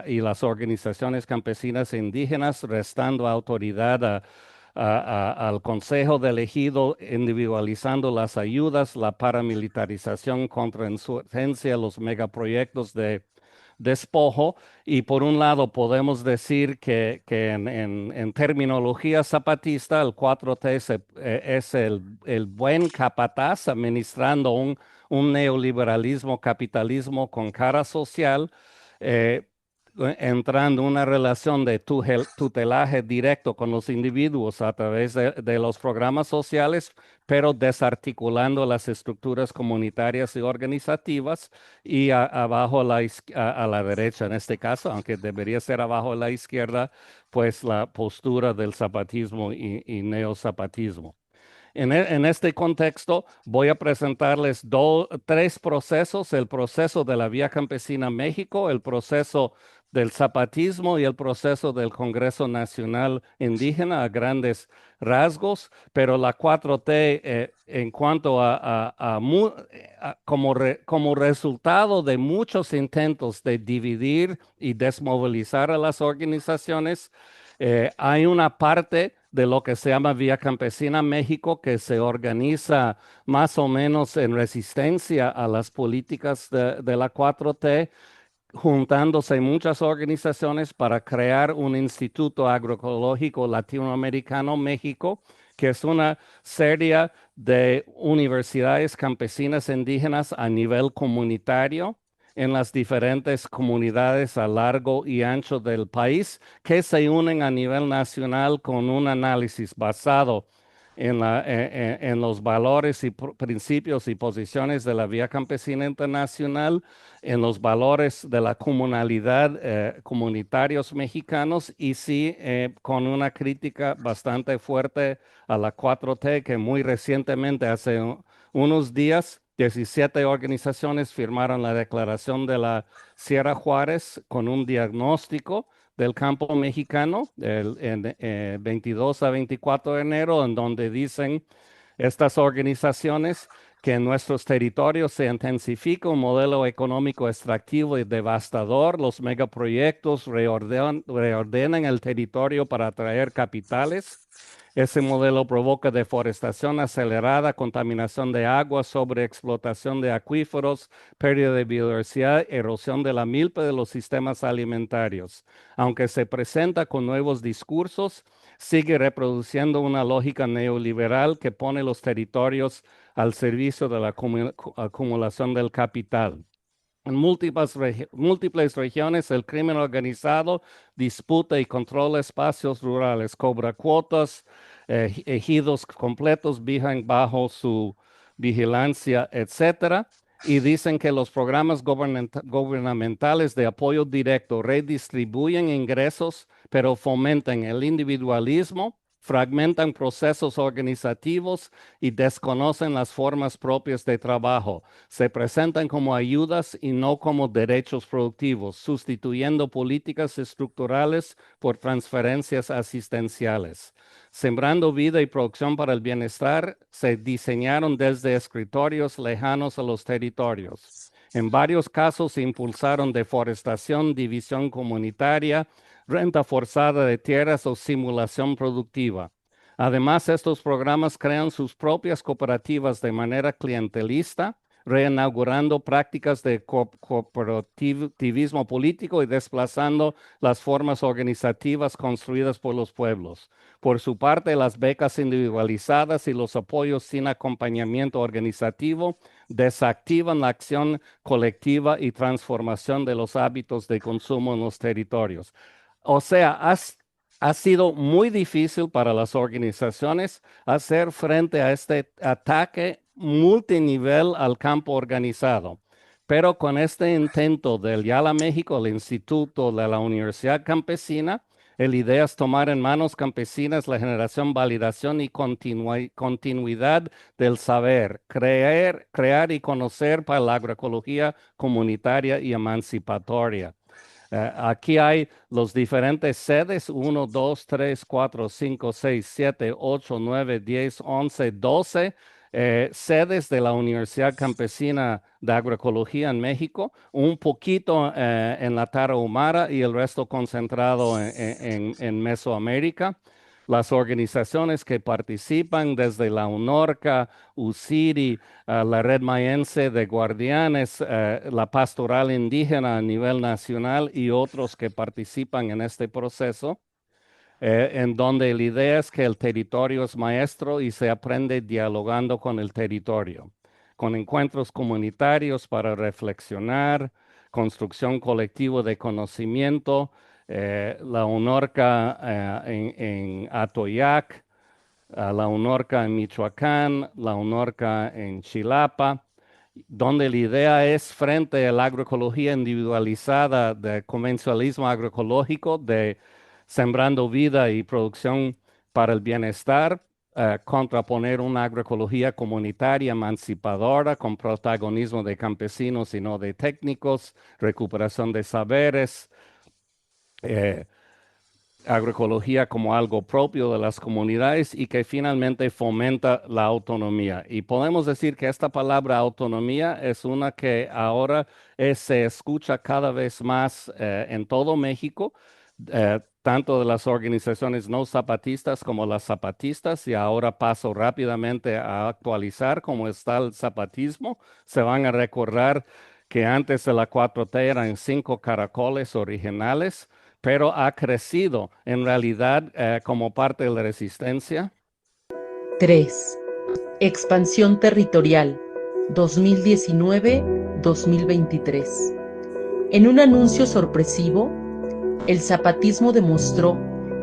y las organizaciones campesinas e indígenas, restando autoridad al Consejo del Ejido, individualizando las ayudas, la paramilitarización, contrainsurgencia, los megaproyectos de despojo. Y por un lado podemos decir que en terminología zapatista, el 4T es el buen capataz administrando un neoliberalismo, capitalismo con cara social, entrando en una relación de tutelaje directo con los individuos a través de los programas sociales, pero desarticulando las estructuras comunitarias y organizativas, y abajo a la derecha en este caso, aunque debería ser abajo a la izquierda, pues la postura del zapatismo y neozapatismo. En este contexto voy a presentarles tres procesos: el proceso de la Vía Campesina México, el proceso del zapatismo y el proceso del Congreso Nacional Indígena a grandes rasgos, pero la 4T en cuanto como resultado de muchos intentos de dividir y desmovilizar a las organizaciones, hay una parte de lo que se llama Vía Campesina México que se organiza más o menos en resistencia a las políticas de la 4T, juntándose muchas organizaciones para crear un Instituto Agroecológico Latinoamericano México, que es una serie de universidades campesinas indígenas a nivel comunitario en las diferentes comunidades a largo y ancho del país, que se unen a nivel nacional con un análisis basado en los valores y principios y posiciones de la Vía Campesina Internacional, en los valores de la comunalidad, comunitarios mexicanos, y sí con una crítica bastante fuerte a la 4T, que muy recientemente, hace unos días, 17 organizaciones firmaron la declaración de la Sierra Juárez con un diagnóstico del campo mexicano en 22 a 24 de enero, en donde dicen estas organizaciones que en nuestros territorios se intensifica un modelo económico extractivo y devastador. Los megaproyectos reordenan el territorio para atraer capitales. Ese modelo provoca deforestación acelerada, contaminación de agua, sobreexplotación de acuíferos, pérdida de biodiversidad, erosión de la milpa de los sistemas alimentarios. Aunque se presenta con nuevos discursos, sigue reproduciendo una lógica neoliberal que pone los territorios al servicio de la acumulación del capital. En múltiples regiones, el crimen organizado disputa y controla espacios rurales, cobra cuotas, ejidos completos viven bajo su vigilancia, etcétera. Y dicen que los programas gubernamentales de apoyo directo redistribuyen ingresos, pero fomentan el individualismo, fragmentan procesos organizativos y desconocen las formas propias de trabajo. Se presentan como ayudas y no como derechos productivos, sustituyendo políticas estructurales por transferencias asistenciales. Sembrando vida y producción para el bienestar, se diseñaron desde escritorios lejanos a los territorios. En varios casos se impulsaron deforestación, división comunitaria, renta forzada de tierras o simulación productiva. Además, estos programas crean sus propias cooperativas de manera clientelista, reinaugurando prácticas de cooperativismo político y desplazando las formas organizativas construidas por los pueblos. Por su parte, las becas individualizadas y los apoyos sin acompañamiento organizativo desactivan la acción colectiva y transformación de los hábitos de consumo en los territorios. O sea, ha sido muy difícil para las organizaciones hacer frente a este ataque multinivel al campo organizado. Pero con este intento del YALA México, el Instituto de la Universidad Campesina, la idea es tomar en manos campesinas la generación, validación y continuidad del saber, crear y conocer para la agroecología comunitaria y emancipatoria. Aquí hay los diferentes sedes, 1, 2, 3, 4, 5, 6, 7, 8, 9, 10, 11, 12 sedes de la Universidad Campesina de Agroecología en México, un poquito en la Tarahumara y el resto concentrado en Mesoamérica. Las organizaciones que participan desde la UNORCA, UCIRI, la Red Mayense de Guardianes, la Pastoral Indígena a nivel nacional y otros que participan en este proceso, en donde la idea es que el territorio es maestro y se aprende dialogando con el territorio, con encuentros comunitarios para reflexionar, construcción colectiva de conocimiento, la UNORCA en Atoyac, la UNORCA en Michoacán, la UNORCA en Chilapa, donde la idea es frente a la agroecología individualizada de convencionalismo agroecológico, de sembrando vida y producción para el bienestar, contraponer una agroecología comunitaria emancipadora con protagonismo de campesinos y no de técnicos, recuperación de saberes, agroecología como algo propio de las comunidades y que finalmente fomenta la autonomía. Y podemos decir que esta palabra autonomía es una que ahora se escucha cada vez más en todo México, tanto de las organizaciones no zapatistas como las zapatistas, y ahora paso rápidamente a actualizar cómo está el zapatismo. Se van a recordar que antes de la 4T eran 5 caracoles originales, pero ha crecido en realidad como parte de la resistencia. 3. Expansión territorial 2019-2023. En un anuncio sorpresivo, el zapatismo demostró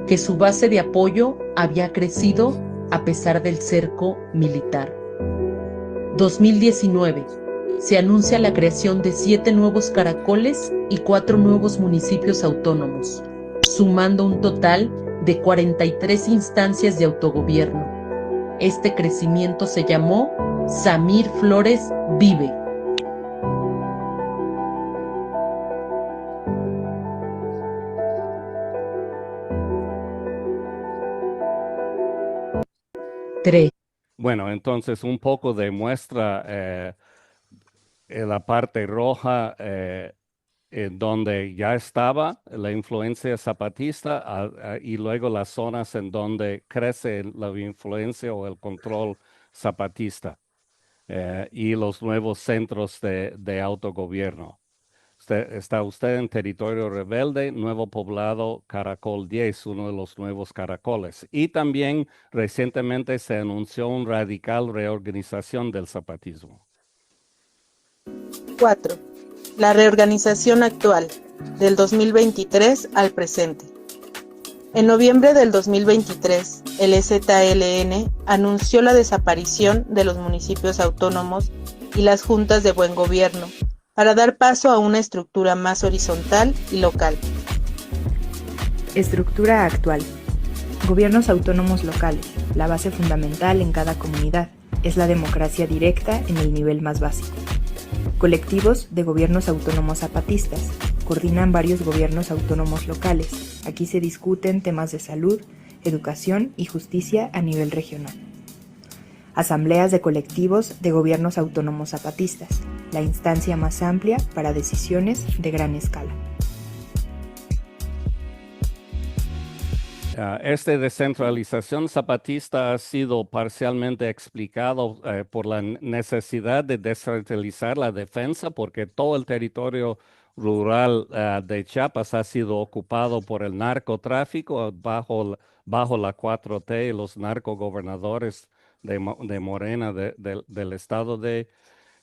que su base de apoyo había crecido a pesar del cerco militar. 2019. Se anuncia la creación de 7 nuevos caracoles y 4 nuevos municipios autónomos, sumando un total de 43 instancias de autogobierno. Este crecimiento se llamó Samir Flores Vive. Bueno, entonces un poco de muestra en la parte roja donde ya estaba la influencia zapatista y luego las zonas en donde crece la influencia o el control zapatista y los nuevos centros de autogobierno. Está usted en territorio rebelde, nuevo poblado Caracol 10, uno de los nuevos caracoles. Y también recientemente se anunció una radical reorganización del zapatismo. 4. La reorganización actual, del 2023 al presente. En noviembre del 2023, el EZLN anunció la desaparición de los municipios autónomos y las juntas de buen gobierno, para dar paso a una estructura más horizontal y local. Estructura actual. Gobiernos autónomos locales. La base fundamental en cada comunidad es la democracia directa en el nivel más básico. Colectivos de gobiernos autónomos zapatistas. Coordinan varios gobiernos autónomos locales. Aquí se discuten temas de salud, educación y justicia a nivel regional. Asambleas de colectivos de gobiernos autónomos zapatistas, la instancia más amplia para decisiones de gran escala. Esta descentralización zapatista ha sido parcialmente explicado por la necesidad de descentralizar la defensa, porque todo el territorio rural de Chiapas ha sido ocupado por el narcotráfico bajo la 4T y los narcogobernadores de Morena del estado de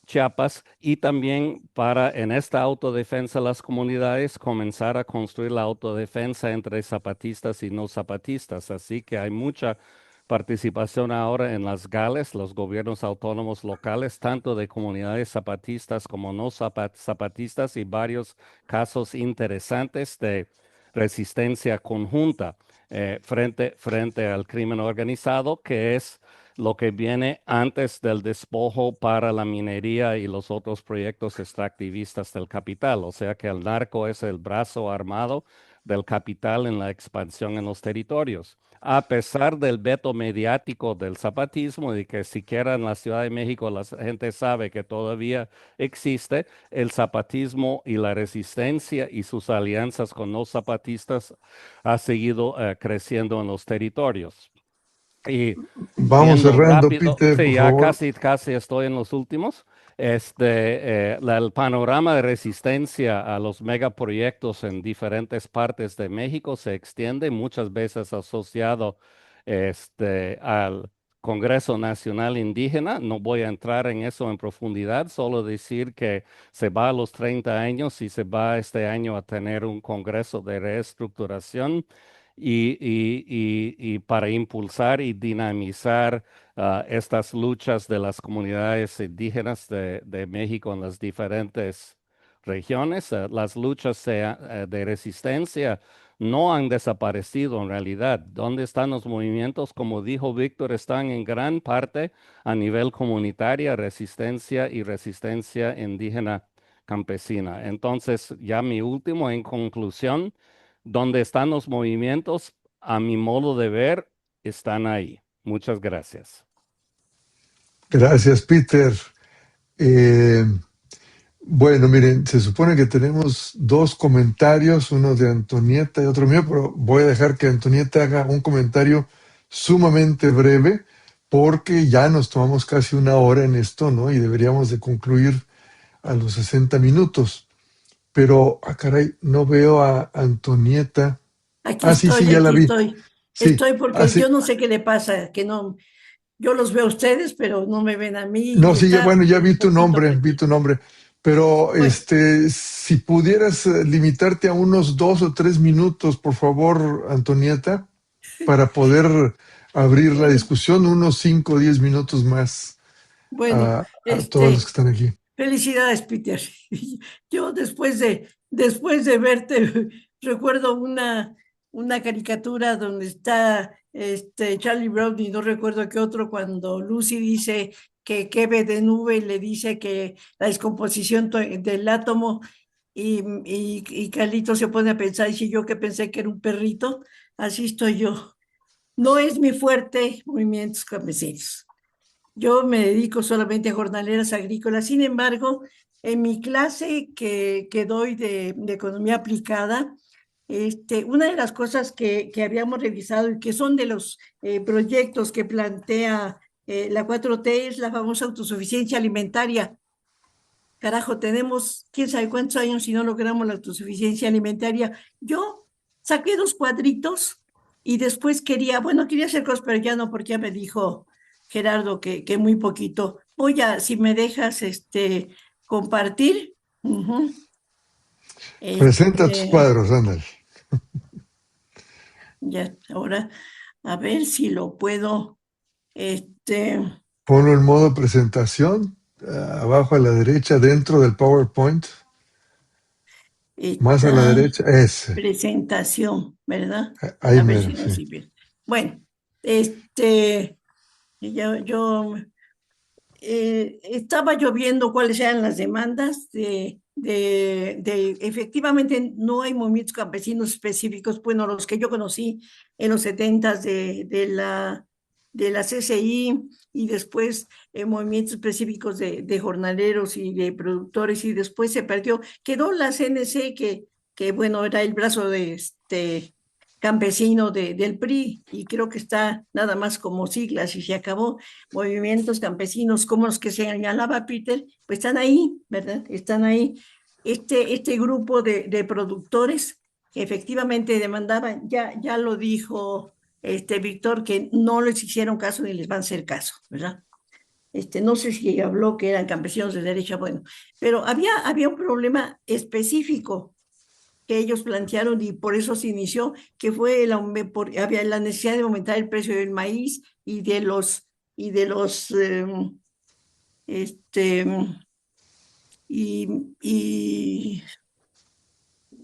Chiapas, y también para en esta autodefensa las comunidades comenzar a construir la autodefensa entre zapatistas y no zapatistas. Así que hay mucha participación ahora en las GALES, los gobiernos autónomos locales, tanto de comunidades zapatistas como no zapatistas, y varios casos interesantes de resistencia conjunta frente al crimen organizado, que es lo que viene antes del despojo para la minería y los otros proyectos extractivistas del capital. O sea que el narco es el brazo armado del capital en la expansión en los territorios. A pesar del veto mediático del zapatismo y que siquiera en la Ciudad de México la gente sabe que todavía existe, el zapatismo y la resistencia y sus alianzas con los zapatistas ha seguido creciendo en los territorios. Y Vamos viendo cerrando, rápido, Peter, sí, por ya favor. casi estoy en los últimos. El panorama de resistencia a los megaproyectos en diferentes partes de México se extiende, muchas veces asociado al Congreso Nacional Indígena. No voy a entrar en eso en profundidad, solo decir que se va a los 30 años y se va este año a tener un Congreso de reestructuración y para impulsar y dinamizar estas luchas de las comunidades indígenas de México en las diferentes regiones. Las luchas de resistencia no han desaparecido en realidad. ¿Dónde están los movimientos? Como dijo Víctor, están en gran parte a nivel comunitaria, resistencia y resistencia indígena campesina. Entonces, ya mi último en conclusión, ¿dónde están los movimientos? A mi modo de ver, están ahí. Muchas gracias. Gracias, Peter. Bueno, miren, se supone que tenemos dos comentarios, uno de Antonieta y otro mío, pero voy a dejar que Antonieta haga un comentario sumamente breve porque ya nos tomamos casi una hora en esto, ¿no? Y deberíamos de concluir a los 60 minutos. Pero, caray, no veo a Antonieta. Sí, ya la Aquí vi. estoy. Sí, Estoy porque sí. yo no sé qué le pasa, que no, yo los veo a ustedes, pero no me ven a mí. No, Y sí, está bueno, ya un vi tu poquito nombre, perdido. pero Bueno, si pudieras limitarte a unos 2 o 3 minutos, por favor, Antonieta, para poder abrir la discusión, unos 5 o 10 minutos más bueno, a todos los que están aquí. felicidades, Peter. Yo después de verte, recuerdo una caricatura donde está Charlie Brown y no recuerdo qué otro, cuando Lucy dice que ve de nube, le dice que la descomposición del átomo y Carlito se pone a pensar, y si yo que pensé que era un perrito, así estoy yo. No es mi fuerte movimientos campesinos. Yo me dedico solamente a jornaleras agrícolas. Sin embargo, en mi clase que doy de economía aplicada, una de las cosas que habíamos revisado y que son de los proyectos que plantea la 4T es la famosa autosuficiencia alimentaria. Carajo, tenemos quién sabe cuántos años si no logramos la autosuficiencia alimentaria. Yo saqué 2 cuadritos y después quería hacer cosas, pero ya no, porque ya me dijo Gerardo que muy poquito. Si me dejas compartir. Presenta tus cuadros, ándale. Ya, ahora, a ver si lo puedo. Ponlo en modo presentación, abajo a la derecha, dentro del PowerPoint. Más a la derecha, ese. Presentación, ¿verdad? Ahí A ver mero, si lo sí. sirve. Bueno, yo estaba yo viendo cuáles eran las demandas efectivamente no hay movimientos campesinos específicos, bueno, los que yo conocí en los 70s de la CCI y después movimientos específicos de jornaleros y de productores, y después se perdió, quedó la CNC que bueno, era el brazo de campesino del PRI, y creo que está nada más como siglas y se acabó. Movimientos campesinos como los que señalaba Peter, pues están ahí, ¿verdad? Están ahí. Este grupo de productores que efectivamente demandaban, ya lo dijo Víctor, que no les hicieron caso ni les van a hacer caso, ¿verdad? No sé si habló que eran campesinos de derecha, bueno, pero había un problema específico que ellos plantearon y por eso se inició, que fue había la necesidad de aumentar el precio del maíz y de los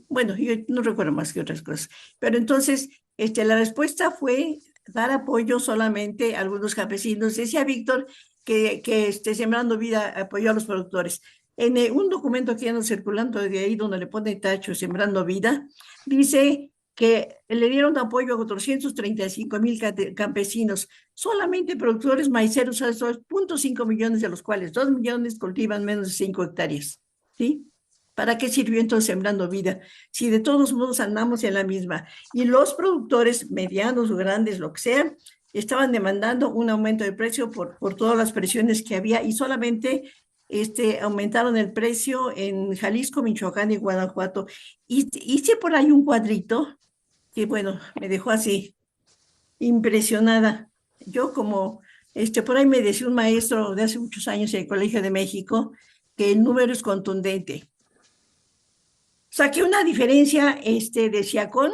bueno, yo no recuerdo más que otras cosas, pero entonces la respuesta fue dar apoyo solamente a algunos campesinos. Decía Víctor que Sembrando Vida apoyó a los productores. En un documento que anda circulando de ahí, donde le pone tacho Sembrando Vida, dice que le dieron apoyo a 435,000 campesinos, solamente productores maiceros, esos 0.5 millones, de los cuales 2 millones cultivan menos de 5 hectáreas, ¿sí? ¿Para qué sirvió entonces Sembrando Vida? Si de todos modos andamos en la misma. Y los productores medianos o grandes, lo que sea, estaban demandando un aumento de precio por todas las presiones que había, y solamente aumentaron el precio en Jalisco, Michoacán y Guanajuato. Y hice por ahí un cuadrito que, bueno, me dejó así impresionada. Yo como, por ahí me decía un maestro de hace muchos años en el Colegio de México que el número es contundente. Saqué una diferencia de Siacón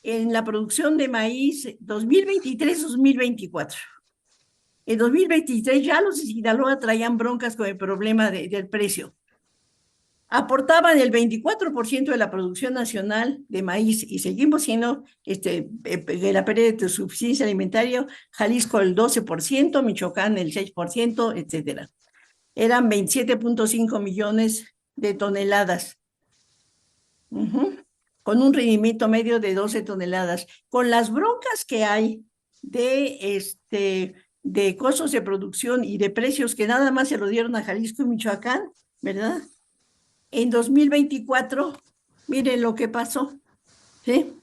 en la producción de maíz 2023-2024. En 2023 ya los de Sinaloa traían broncas con el problema del precio. Aportaban el 24% de la producción nacional de maíz y seguimos siendo la pérdida de suficiencia alimentaria. Jalisco el 12%, Michoacán el 6%, etcétera. Eran 27.5 millones de toneladas. Con un rendimiento medio de 12 toneladas. Con las broncas que hay de costos de producción y de precios que nada más se lo dieron a Jalisco y Michoacán, ¿verdad? En 2024, miren lo que pasó, ¿sí?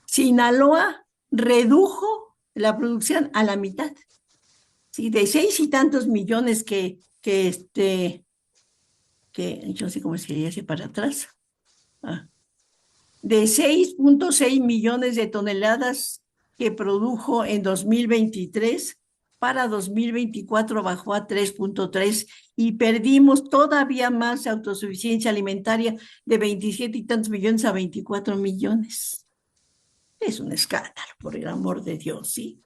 Sinaloa redujo la producción a la mitad, ¿sí? De 6 y tantos millones que yo no sé cómo se le hace para atrás, de 6.6 millones de toneladas que produjo en 2023, para 2024 bajó a 3.3 y perdimos todavía más autosuficiencia alimentaria, de 27 y tantos millones a 24 millones. Es un escándalo, por el amor de Dios, ¿sí?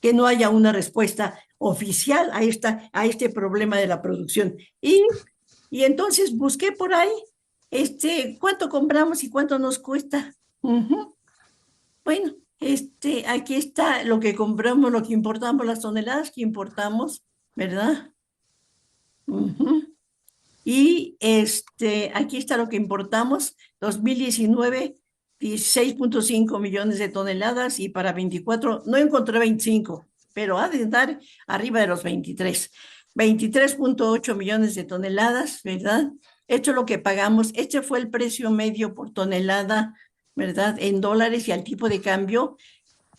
Que no haya una respuesta oficial a este problema de la producción. Y entonces busqué por ahí cuánto compramos y cuánto nos cuesta. Bueno, aquí está lo que compramos, lo que importamos, las toneladas que importamos, ¿verdad? Y aquí está lo que importamos, 2019, 16.5 millones de toneladas, y para 24, no encontré 25, pero ha de estar arriba de los 23. 23.8 millones de toneladas, ¿verdad? Esto es lo que pagamos, este fue el precio medio por tonelada, ¿verdad? En dólares y al tipo de cambio.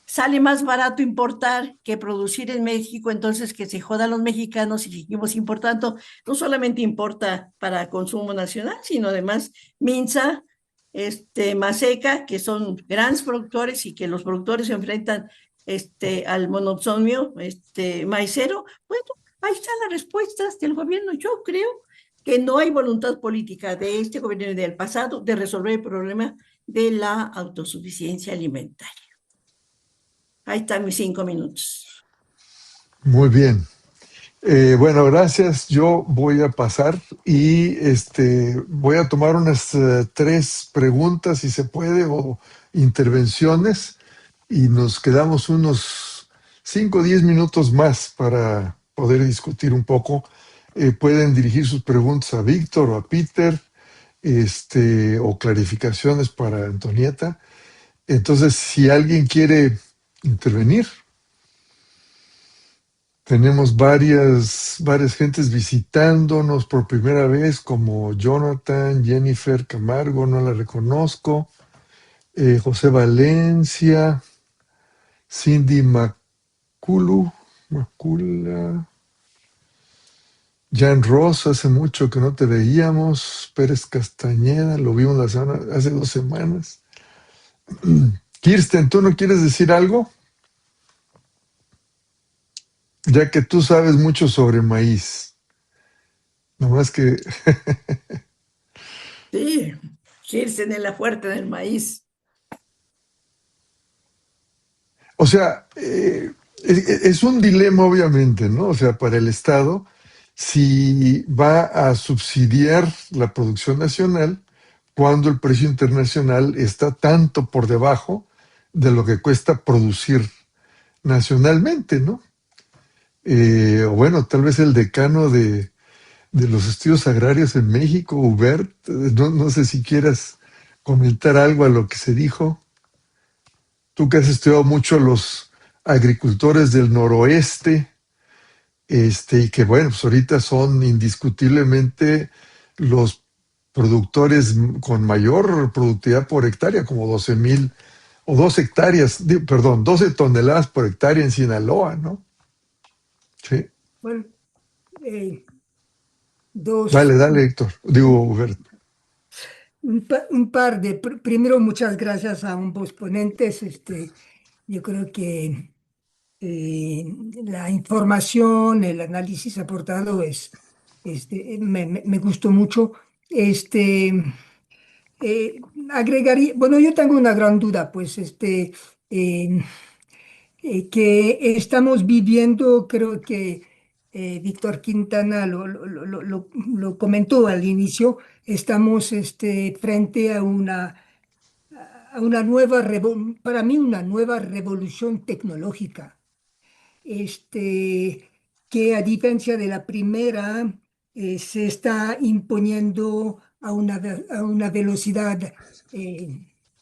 Sale más barato importar que producir en México, entonces que se jodan los mexicanos y seguimos importando. No solamente importa para consumo nacional, sino además Minsa, Maseca, que son grandes productores y que los productores se enfrentan al monoxomio maicero. Bueno, ahí están las respuestas del gobierno. Yo creo que no hay voluntad política de este gobierno y del pasado de resolver el problema de la autosuficiencia alimentaria. Ahí están mis 5 minutos. Muy bien. Bueno, gracias. Yo voy a pasar y voy a tomar unas 3 preguntas, si se puede, o intervenciones, y nos quedamos unos 5 o 10 minutos más para poder discutir un poco. Pueden dirigir sus preguntas a Víctor o a Peter, o clarificaciones para Antonieta. Entonces, si alguien quiere intervenir. Tenemos varias gentes visitándonos por primera vez, como Jonathan, Jennifer Camargo, no la reconozco, José Valencia, Cindy Macula, Jan Ross, hace mucho que no te veíamos, Pérez Castañeda, lo vimos hace 2 semanas. Kirsten, ¿tú no quieres decir algo? Ya que tú sabes mucho sobre maíz. Nomás que... Sí, Kirsten es la fuerte del maíz. O sea, es un dilema, obviamente, ¿no? O sea, para el Estado, si va a subsidiar la producción nacional cuando el precio internacional está tanto por debajo de lo que cuesta producir nacionalmente, ¿no? O bueno, tal vez el decano de los estudios agrarios en México, Hubert, no sé si quieras comentar algo a lo que se dijo. Tú que has estudiado mucho los agricultores del noroeste, y que bueno, pues ahorita son indiscutiblemente los productores con mayor productividad por hectárea, como 12,000 o 2 hectáreas, perdón, 12 toneladas por hectárea en Sinaloa, ¿no? Sí. Bueno, dos, Dale, Héctor. Digo, Hubert. un par de, primero muchas gracias a ambos ponentes. Yo creo que eh, la información, el análisis aportado me gustó mucho. Este, agregaría, bueno, yo tengo una gran duda, pues, eh, que estamos viviendo, creo que Víctor Quintana lo comentó al inicio, estamos frente a una nueva, para mí, una nueva revolución tecnológica, este, que a diferencia de la primera, se está imponiendo a una velocidad eh,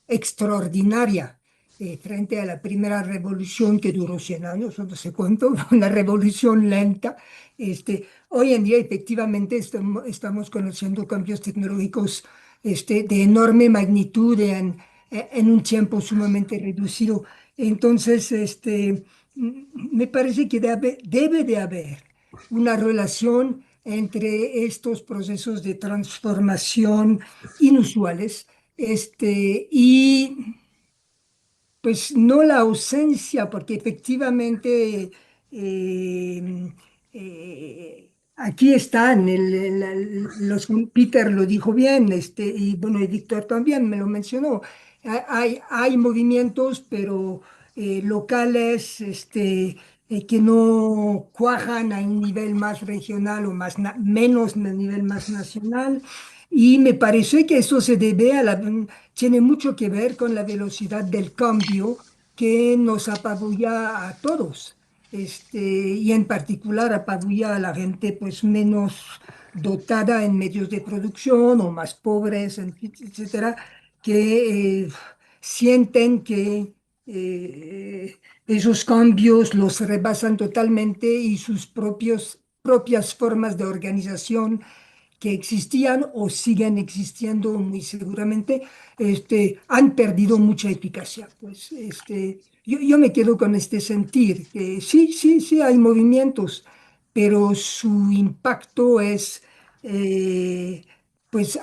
extraordinaria. Frente a la primera revolución que duró 100 años, o no sé cuánto, una revolución lenta. Hoy en día efectivamente estamos conociendo cambios tecnológicos de enorme magnitud en un tiempo sumamente reducido. Entonces, me parece que debe de haber una relación entre estos procesos de transformación inusuales, y pues no la ausencia, porque efectivamente aquí están, Peter lo dijo bien, y bueno, y Víctor también me lo mencionó. Hay movimientos, pero locales, que no cuajan a un nivel más regional o menos a nivel más nacional. Y me parece que eso se debe tiene mucho que ver con la velocidad del cambio que nos apabulla a todos. Y en particular apabulla a la gente pues menos dotada en medios de producción o más pobres, etcétera, que sienten que esos cambios los rebasan totalmente y sus propias formas de organización que existían o siguen existiendo muy seguramente, han perdido mucha eficacia. Pues yo me quedo con este sentir, que sí, sí, sí hay movimientos, pero su impacto eh, pues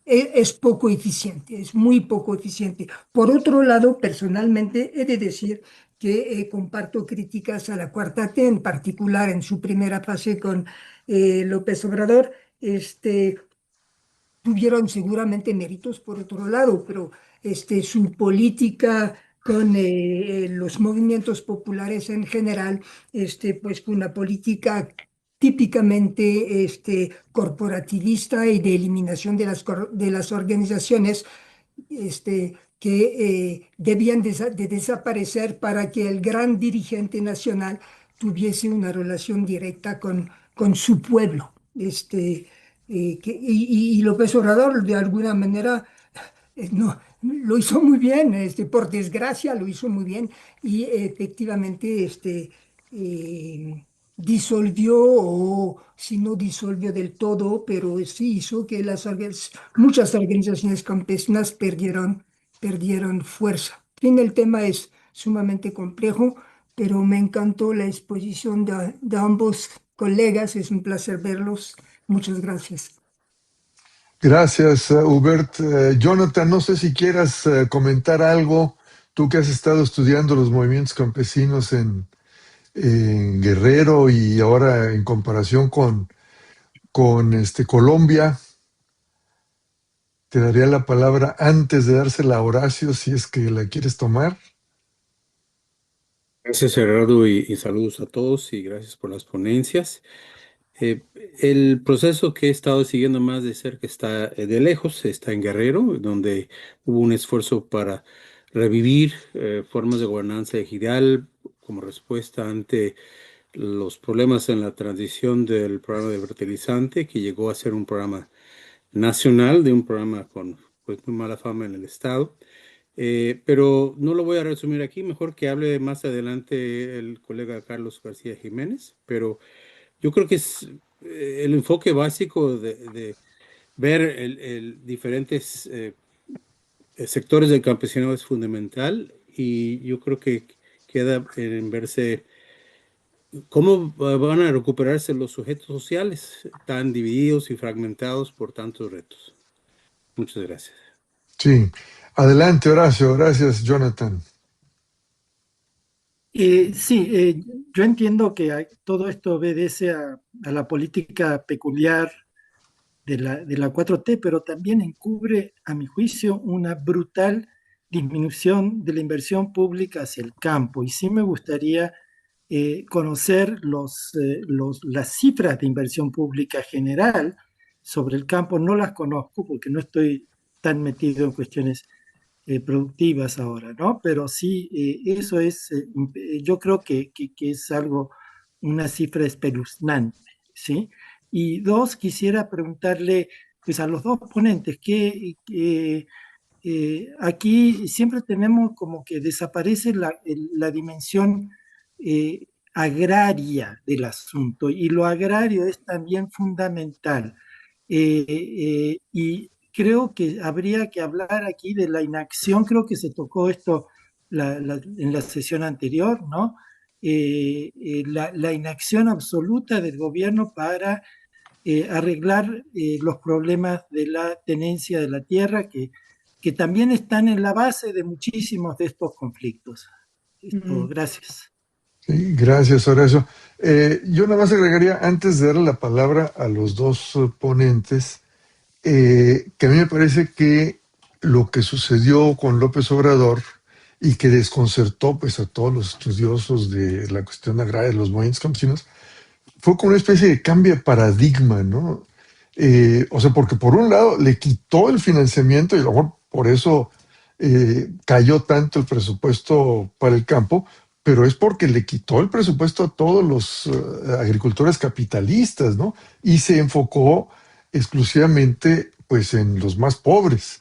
es poco eficiente, es muy poco eficiente. Por otro lado, personalmente he de decir que comparto críticas a la cuarta T, en particular en su primera fase con López Obrador. Tuvieron seguramente méritos por otro lado, pero su política con los movimientos populares en general, pues fue una política típicamente corporativista y de eliminación de las organizaciones que debían de desaparecer para que el gran dirigente nacional tuviese una relación directa con su pueblo. Y López Obrador, de alguna manera, no, lo hizo muy bien, por desgracia lo hizo muy bien, y efectivamente disolvió, o si no disolvió del todo, pero sí hizo que muchas organizaciones campesinas perdieron fuerza. En fin, el tema es sumamente complejo, pero me encantó la exposición de ambos colegas, es un placer verlos. Muchas gracias. Gracias, Hubert. Jonathan, no sé si quieras comentar algo, tú que has estado estudiando los movimientos campesinos en Guerrero y ahora en comparación con Colombia. Te daría la palabra antes de dársela a Horacio, si es que la quieres tomar. Gracias, Gerardo, y saludos a todos y gracias por las ponencias. El proceso que he estado siguiendo más de cerca está de lejos, está en Guerrero, donde hubo un esfuerzo para revivir formas de gobernanza ejidal como respuesta ante los problemas en la transición del programa de fertilizante, que llegó a ser un programa nacional, de un programa con pues, muy mala fama en el estado. Pero no lo voy a resumir aquí, mejor que hable más adelante el colega Carlos García Jiménez, pero yo creo que es el enfoque básico de ver diferentes sectores del campesinado es fundamental, y yo creo que queda en verse cómo van a recuperarse los sujetos sociales tan divididos y fragmentados por tantos retos. Muchas gracias. Sí, adelante, Horacio. Gracias, Jonathan. Yo entiendo que todo esto obedece a la política peculiar de la 4T, pero también encubre, a mi juicio, una brutal disminución de la inversión pública hacia el campo. Y sí me gustaría conocer las cifras de inversión pública general sobre el campo. No las conozco porque no estoy tan metido en cuestiones productivas ahora, ¿no? Pero sí, eso es, yo creo que es algo, una cifra espeluznante, ¿sí? Y dos, quisiera preguntarle, pues a los dos ponentes, que aquí siempre tenemos como que desaparece la dimensión agraria del asunto, y lo agrario es también fundamental. Y creo que habría que hablar aquí de la inacción, creo que se tocó esto en la sesión anterior, ¿no? La inacción absoluta del gobierno para arreglar los problemas de la tenencia de la tierra, que también están en la base de muchísimos de estos conflictos. Gracias. Sí, gracias, Horacio. Yo nada más agregaría, antes de darle la palabra a los dos ponentes, que a mí me parece que lo que sucedió con López Obrador y que desconcertó pues, a todos los estudiosos de la cuestión agraria, de los movimientos campesinos, fue como una especie de cambio de paradigma, ¿no? O sea, porque por un lado le quitó el financiamiento y a lo mejor por eso cayó tanto el presupuesto para el campo, pero es porque le quitó el presupuesto a todos los agricultores capitalistas, ¿no? Y se enfocó exclusivamente pues en los más pobres.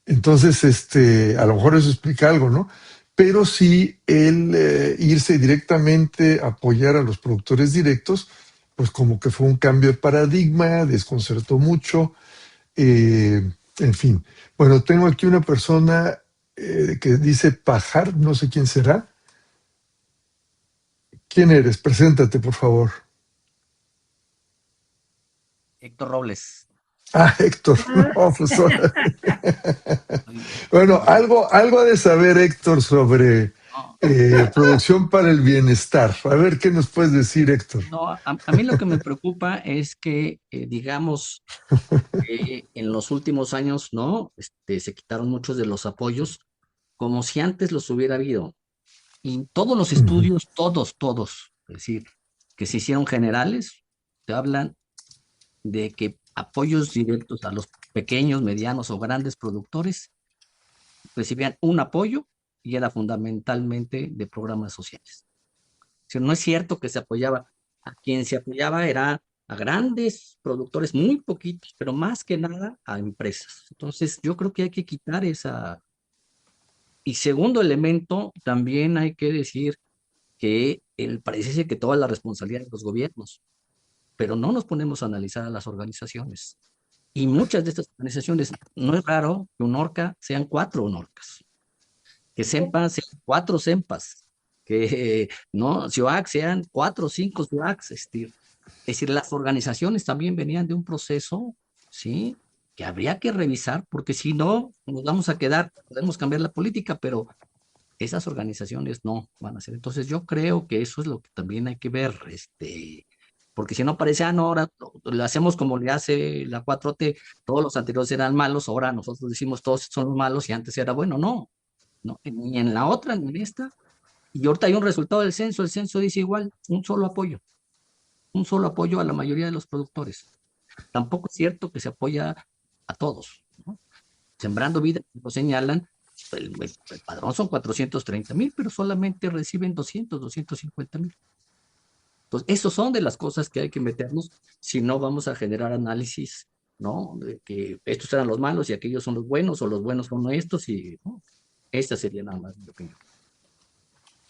Entonces, a lo mejor eso explica algo, ¿no? Pero sí el irse directamente a apoyar a los productores directos, pues como que fue un cambio de paradigma, desconcertó mucho, en fin. Bueno, tengo aquí una persona que dice Pajar, no sé quién será. ¿Quién eres? Preséntate, por favor. Héctor Robles. Ah, Héctor. No, pues, bueno, algo ha de saber Héctor sobre producción para el bienestar. A ver, ¿qué nos puedes decir, Héctor? No, a mí lo que me preocupa es que, digamos, en los últimos años, ¿no? Se quitaron muchos de los apoyos, como si antes los hubiera habido. Y todos los estudios, todos, es decir, que se hicieron generales, te hablan de que apoyos directos a los pequeños, medianos o grandes productores recibían un apoyo y era fundamentalmente de programas sociales. O sea, no es cierto que se apoyaba. A quien se apoyaba era a grandes productores, muy poquitos, pero más que nada a empresas. Entonces, yo creo que hay que quitar esa. Y segundo elemento, también hay que decir que parece que toda la responsabilidad de los gobiernos, pero no nos ponemos a analizar a las organizaciones. Y muchas de estas organizaciones, no es raro que un ORCA sean 4 ONORCAS, que SEMPA sean 4 SEMPAs, que no, CIOAC sean 4 o 5 CIOACs. Es decir, las organizaciones también venían de un proceso, ¿sí?, que habría que revisar, porque si no, nos vamos a quedar, podemos cambiar la política, pero esas organizaciones no van a ser. Entonces yo creo que eso es lo que también hay que ver, porque si no parece, no, ahora lo hacemos como le hace la 4T, todos los anteriores eran malos, ahora nosotros decimos todos son malos y antes era bueno. No, ni en la otra ni en esta. Y ahorita hay un resultado del censo, el censo dice igual, un solo apoyo a la mayoría de los productores. Tampoco es cierto que se apoya a todos, ¿no? Sembrando Vida, lo señalan, el padrón son 430,000, pero solamente reciben 250,000. Entonces, esos son de las cosas que hay que meternos, si no vamos a generar análisis, ¿no? De que estos eran los malos y aquellos son los buenos, o los buenos son estos, y ¿no? Esta sería nada más mi opinión.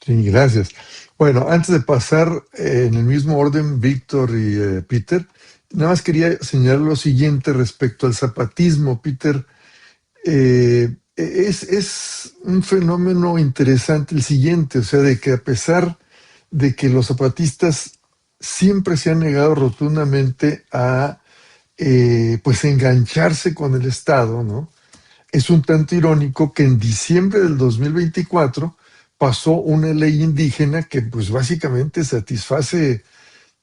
Sí, gracias. Bueno, antes de pasar en el mismo orden, Víctor y Peter, nada más quería señalar lo siguiente respecto al zapatismo. Peter, es un fenómeno interesante el siguiente, o sea, de que a pesar de que los zapatistas siempre se han negado rotundamente a pues engancharse con el Estado, ¿no? Es un tanto irónico que en diciembre del 2024 pasó una ley indígena que pues básicamente satisface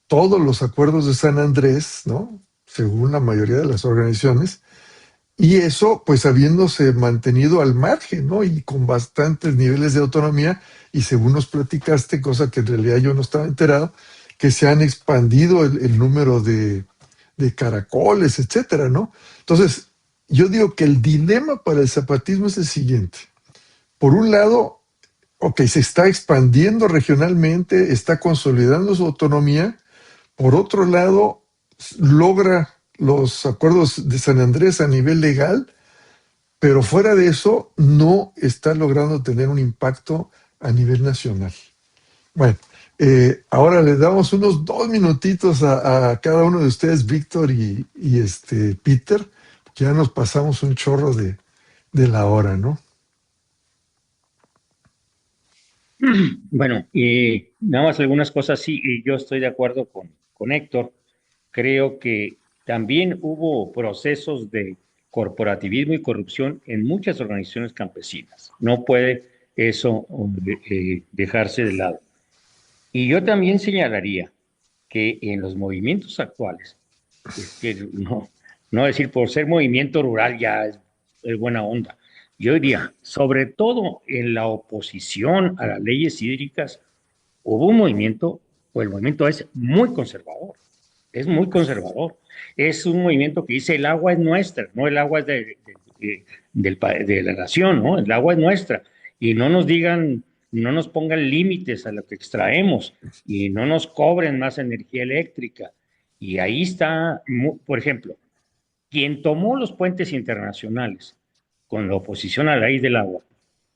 todos los acuerdos de San Andrés, ¿no? Según la mayoría de las organizaciones, y eso pues habiéndose mantenido al margen, ¿no? Y con bastantes niveles de autonomía, y según nos platicaste, cosa que en realidad yo no estaba enterado, que se han expandido el número de caracoles, etcétera, ¿no? Entonces, yo digo que el dilema para el zapatismo es el siguiente. Por un lado, ok, se está expandiendo regionalmente, está consolidando su autonomía. Por otro lado, logra los acuerdos de San Andrés a nivel legal, pero fuera de eso no está logrando tener un impacto a nivel nacional. Bueno, ahora le damos unos 2 minutitos a cada uno de ustedes, Víctor y Peter, que ya nos pasamos un chorro de la hora, ¿no? Bueno, nada más algunas cosas, sí, y yo estoy de acuerdo con Héctor. Creo que también hubo procesos de corporativismo y corrupción en muchas organizaciones campesinas. No puede eso dejarse de lado. Y yo también señalaría que en los movimientos actuales, que no decir por ser movimiento rural ya es buena onda. Yo diría, sobre todo en la oposición a las leyes hídricas, hubo un movimiento, o el movimiento es muy conservador. Es muy conservador. Es un movimiento que dice el agua es nuestra, no el agua es de la nación, ¿no? El agua es nuestra. Y no nos digan, no nos pongan límites a lo que extraemos y no nos cobren más energía eléctrica. Y ahí está, por ejemplo, quien tomó los puentes internacionales con la oposición a la ley del agua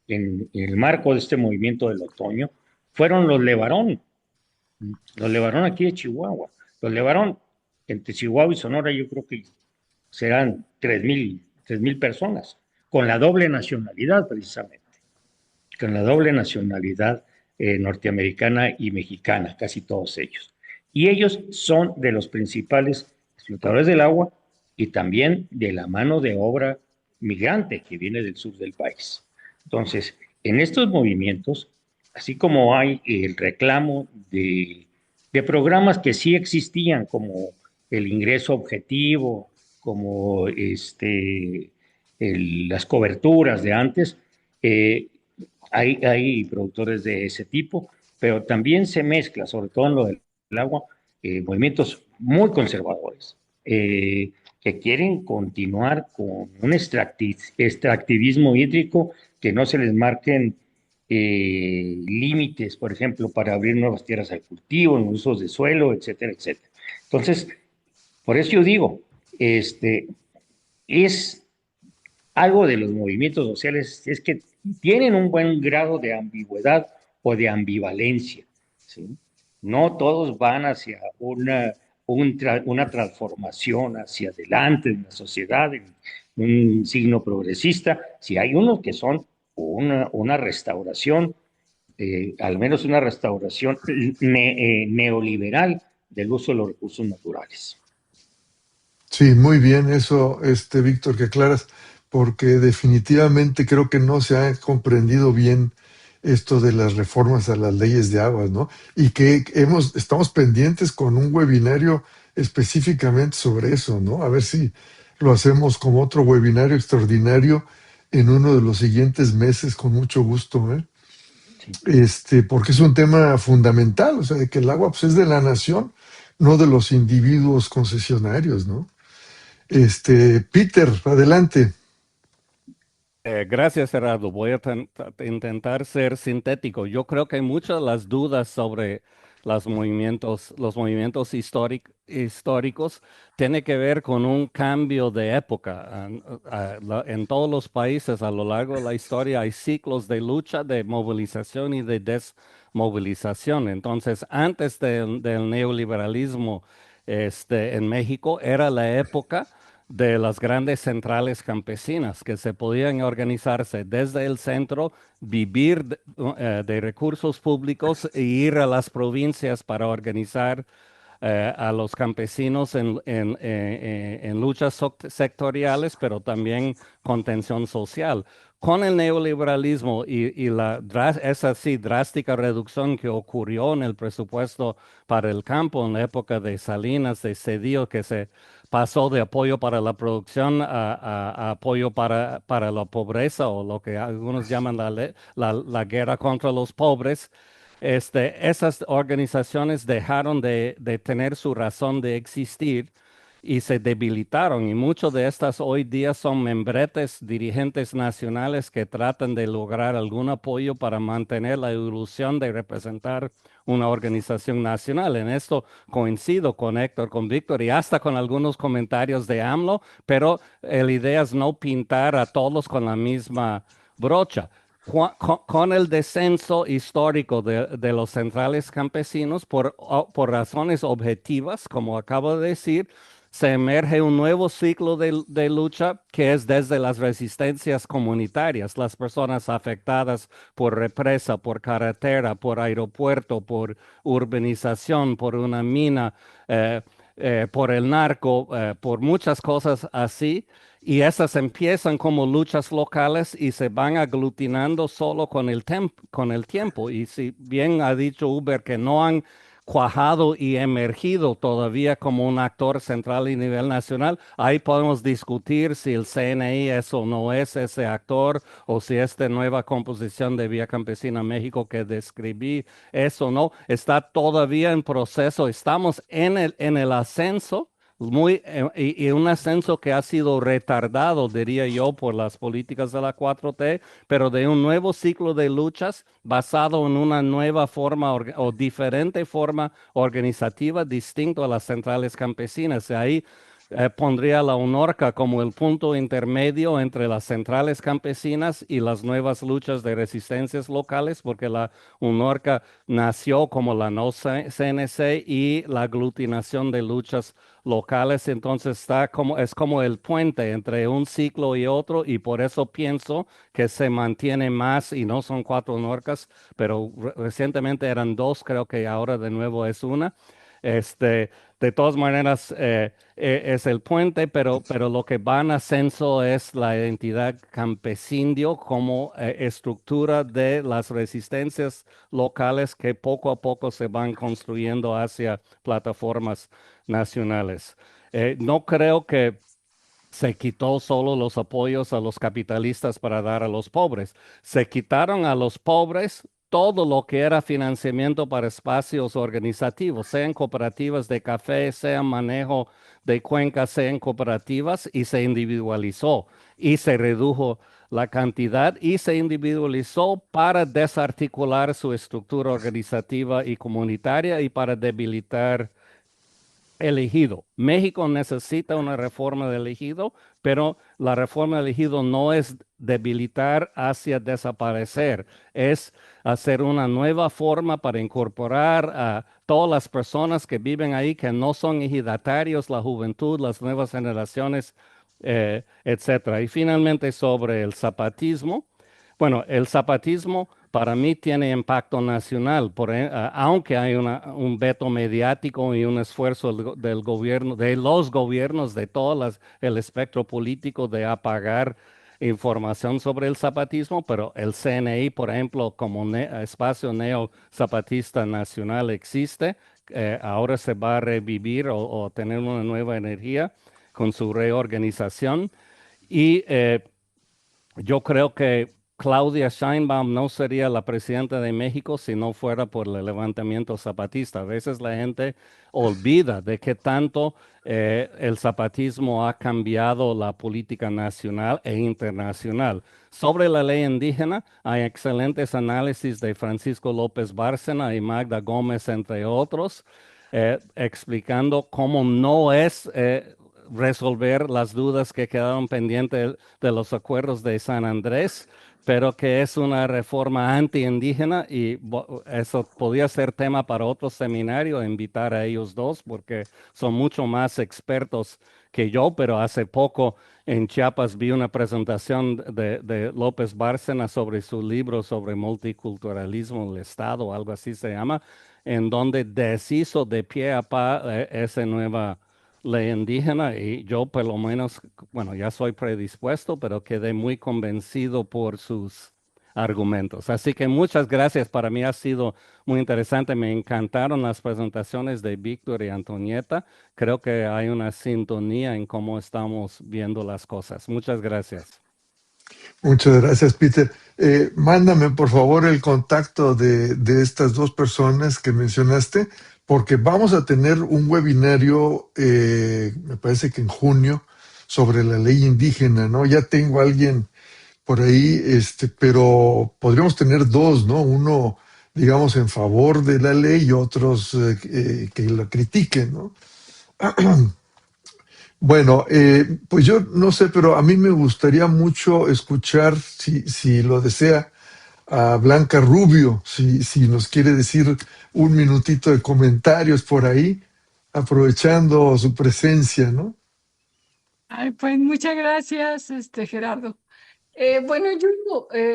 en el marco de este movimiento del otoño fueron los Levarón aquí de Chihuahua. Los Levarón, entre Chihuahua y Sonora, yo creo que serán 3,000 personas, con la doble nacionalidad precisamente, con la doble nacionalidad norteamericana y mexicana, casi todos ellos. Y ellos son de los principales explotadores del agua y también de la mano de obra migrante que viene del sur del país. Entonces, en estos movimientos, así como hay el reclamo de programas que sí existían, como el ingreso objetivo, como las coberturas de antes, hay productores de ese tipo, pero también se mezcla, sobre todo en lo del agua, movimientos muy conservadores, que quieren continuar con un extractivismo hídrico, que no se les marquen límites, por ejemplo, para abrir nuevas tierras al cultivo, en usos de suelo, etcétera, etcétera. Entonces, por eso yo digo, es algo de los movimientos sociales, es que tienen un buen grado de ambigüedad o de ambivalencia, ¿sí? No todos van hacia una transformación hacia adelante en la sociedad, en un signo progresista. Si hay unos que son una restauración, al menos una restauración neoliberal del uso de los recursos naturales. Sí, muy bien eso, Víctor, que aclaras, porque definitivamente creo que no se ha comprendido bien esto de las reformas a las leyes de aguas, ¿no? Y que estamos pendientes con un webinario específicamente sobre eso, ¿no? A ver si lo hacemos como otro webinario extraordinario en uno de los siguientes meses, con mucho gusto, ¿eh? Sí. Porque es un tema fundamental, o sea, de que el agua pues, es de la nación, no de los individuos concesionarios, ¿no? Peter, adelante. Gracias, Gerardo. Voy a intentar ser sintético. Yo creo que hay muchas de las dudas sobre los movimientos históricos tiene que ver con un cambio de época. En todos los países a lo largo de la historia hay ciclos de lucha, de movilización y de desmovilización. Entonces, antes del neoliberalismo, en México era la época de las grandes centrales campesinas que se podían organizarse desde el centro, vivir de recursos públicos e ir a las provincias para organizar a los campesinos en luchas sectoriales, pero también contención social. Con el neoliberalismo y esa sí drástica reducción que ocurrió en el presupuesto para el campo en la época de Salinas, de Cedillo, que se pasó de apoyo para la producción a apoyo para la pobreza o lo que algunos llaman la guerra contra los pobres. Esas organizaciones dejaron de tener su razón de existir y se debilitaron. Y muchos de estas hoy día son membretes, dirigentes nacionales que tratan de lograr algún apoyo para mantener la ilusión de representar una organización nacional. En esto coincido con Héctor, con Víctor y hasta con algunos comentarios de AMLO, pero la idea es no pintar a todos con la misma brocha. Con el descenso histórico de los centrales campesinos, por razones objetivas, como acabo de decir, se emerge un nuevo ciclo de lucha que es desde las resistencias comunitarias, las personas afectadas por represa, por carretera, por aeropuerto, por urbanización, por una mina, por el narco, por muchas cosas así. Y esas empiezan como luchas locales y se van aglutinando solo con el tiempo. Y si bien ha dicho Uber que no han cuajado y emergido todavía como un actor central a nivel nacional, ahí podemos discutir si el CNI es o no es ese actor, o si esta nueva composición de Vía Campesina México que describí es o no. Está todavía en proceso, estamos en el ascenso. Y un ascenso que ha sido retardado, diría yo, por las políticas de la 4T, pero de un nuevo ciclo de luchas basado en una nueva forma o diferente forma organizativa distinto a las centrales campesinas. Ahí pondría la UNORCA como el punto intermedio entre las centrales campesinas y las nuevas luchas de resistencias locales, porque la UNORCA nació como la no CNC y la aglutinación de luchas locales, entonces es como el puente entre un ciclo y otro, y por eso pienso que se mantiene más, y no son 4 UNORCAs, pero recientemente eran 2, creo que ahora de nuevo es una. De todas maneras, es el puente, pero lo que va en ascenso es la identidad campesindio como estructura de las resistencias locales que poco a poco se van construyendo hacia plataformas nacionales. No creo que se quitó solo los apoyos a los capitalistas para dar a los pobres. Se quitaron a los pobres todo lo que era financiamiento para espacios organizativos, sean cooperativas de café, sean manejo de cuencas, sean cooperativas, y se individualizó y se redujo la cantidad y se individualizó para desarticular su estructura organizativa y comunitaria y para debilitar el ejido. México necesita una reforma del ejido, pero la reforma del ejido no es debilitar hacia desaparecer, es hacer una nueva forma para incorporar a todas las personas que viven ahí, que no son ejidatarios, la juventud, las nuevas generaciones, etcétera. Y finalmente sobre el zapatismo. Bueno, el zapatismo para mí tiene impacto nacional, aunque hay un veto mediático y un esfuerzo del gobierno, de los gobiernos, de todo el espectro político de apagar información sobre el zapatismo, pero el CNI, por ejemplo, como espacio neo-zapatista nacional existe, ahora se va a revivir o tener una nueva energía con su reorganización. Y yo creo que Claudia Sheinbaum no sería la presidenta de México si no fuera por el levantamiento zapatista. A veces la gente olvida de qué tanto el zapatismo ha cambiado la política nacional e internacional. Sobre la ley indígena, hay excelentes análisis de Francisco López Bárcena y Magda Gómez, entre otros, explicando cómo no es resolver las dudas que quedaron pendientes de los acuerdos de San Andrés, pero que es una reforma anti-indígena y eso podría ser tema para otro seminario, invitar a ellos dos, porque son mucho más expertos que yo, pero hace poco en Chiapas vi una presentación de López Bárcena sobre su libro sobre multiculturalismo del Estado, algo así se llama, en donde deshizo de pie a pa esa nueva ley indígena y yo por lo menos, bueno, ya soy predispuesto, pero quedé muy convencido por sus argumentos. Así que muchas gracias, para mí ha sido muy interesante, me encantaron las presentaciones de Víctor y Antonieta, creo que hay una sintonía en cómo estamos viendo las cosas. Muchas gracias. Muchas gracias, Peter. Mándame, por favor, el contacto de estas dos personas que mencionaste, porque vamos a tener un webinario, me parece que en junio, sobre la ley indígena, ¿no? Ya tengo a alguien por ahí, pero podríamos tener dos, ¿no? Uno, digamos, en favor de la ley y otros que la critiquen, ¿no? Bueno, pues yo no sé, pero a mí me gustaría mucho escuchar, si lo desea, a Blanca Rubio, si nos quiere decir un minutito de comentarios por ahí, aprovechando su presencia, ¿no? Ay, pues muchas gracias, Gerardo. Bueno,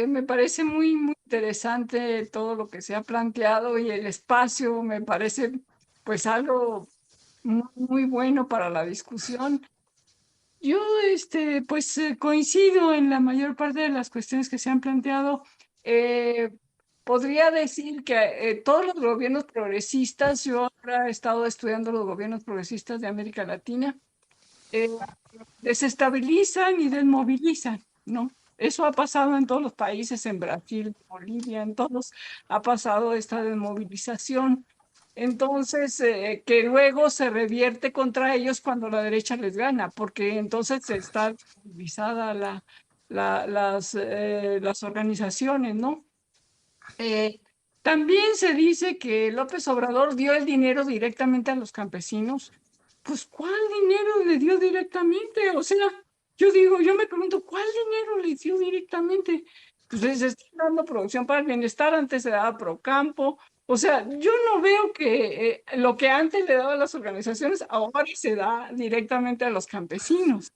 me parece muy, muy interesante todo lo que se ha planteado y el espacio me parece pues algo muy, muy bueno para la discusión. Yo, coincido en la mayor parte de las cuestiones que se han planteado. Podría decir que todos los gobiernos progresistas, yo ahora he estado estudiando los gobiernos progresistas de América Latina, desestabilizan y desmovilizan, ¿no? Eso ha pasado en todos los países, en Brasil, Bolivia, en todos ha pasado esta desmovilización. Entonces, que luego se revierte contra ellos cuando la derecha les gana, porque entonces está movilizada las organizaciones, ¿no? También se dice que López Obrador dio el dinero directamente a los campesinos. Pues, ¿cuál dinero le dio directamente? O sea, yo me pregunto, ¿cuál dinero le dio directamente? Pues les está dando producción para el bienestar, antes se daba Procampo. O sea, yo no veo que lo que antes le daba a las organizaciones ahora se da directamente a los campesinos.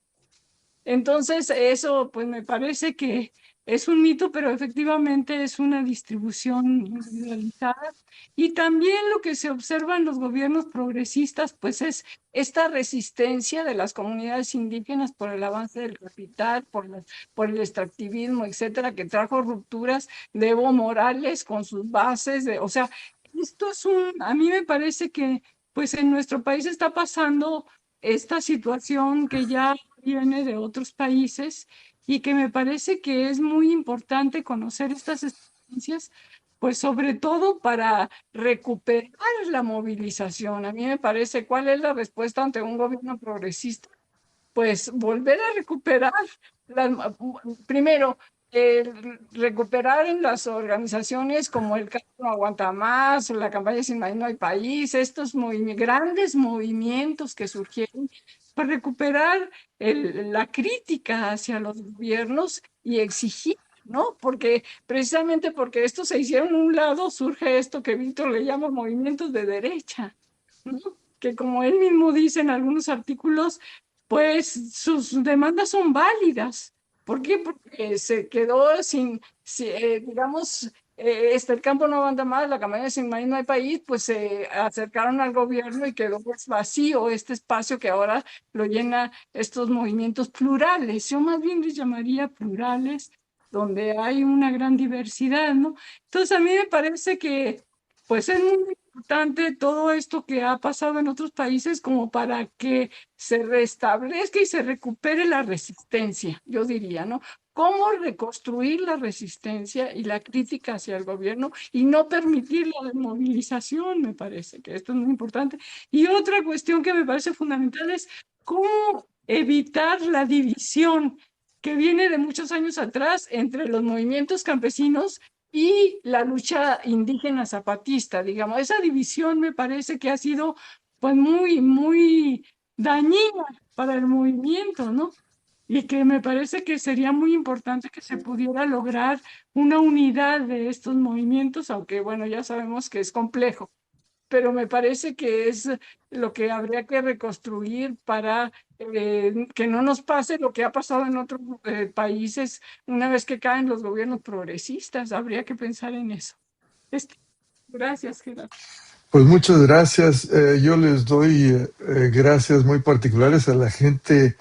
Entonces, eso pues me parece que es un mito, pero efectivamente es una distribución individualizada. Y también lo que se observa en los gobiernos progresistas, pues es esta resistencia de las comunidades indígenas por el avance del capital, por el extractivismo, etcétera, que trajo rupturas de Evo Morales con sus bases. O sea, esto a mí me parece que pues en nuestro país está pasando esta situación que ya viene de otros países y que me parece que es muy importante conocer estas experiencias, pues sobre todo para recuperar la movilización. A mí me parece, ¿cuál es la respuesta ante un gobierno progresista? Pues volver a recuperar, primero, recuperar en las organizaciones como el Campo No Aguanta Más, o la campaña Sin Maíz No Hay País, estos grandes movimientos que surgieron para recuperar la crítica hacia los gobiernos y exigir, ¿no? Porque precisamente porque estos se hicieron a un lado, surge esto que Víctor le llama movimientos de derecha, ¿no? Que como él mismo dice en algunos artículos, pues sus demandas son válidas. ¿Por qué? Porque se quedó digamos, el Campo No Aguanta Más, la campaña Sin Maíz No Hay País, pues se acercaron al gobierno y quedó pues vacío este espacio que ahora lo llena estos movimientos plurales. Yo más bien les llamaría plurales, donde hay una gran diversidad, ¿no? Entonces a mí me parece que pues es muy importante todo esto que ha pasado en otros países como para que se restablezca y se recupere la resistencia, yo diría, ¿no? cómo reconstruir la resistencia y la crítica hacia el gobierno y no permitir la desmovilización. Me parece que esto es muy importante. Y otra cuestión que me parece fundamental es cómo evitar la división que viene de muchos años atrás entre los movimientos campesinos y la lucha indígena zapatista, digamos. Esa división me parece que ha sido pues muy dañina para el movimiento, ¿no? Y que me parece que sería muy importante que se pudiera lograr una unidad de estos movimientos, aunque bueno, ya sabemos que es complejo, pero me parece que es lo que habría que reconstruir para que no nos pase lo que ha pasado en otros países una vez que caen los gobiernos progresistas. Habría que pensar en eso. Gracias, Gerardo. Pues muchas gracias. Yo les doy gracias muy particulares a la gente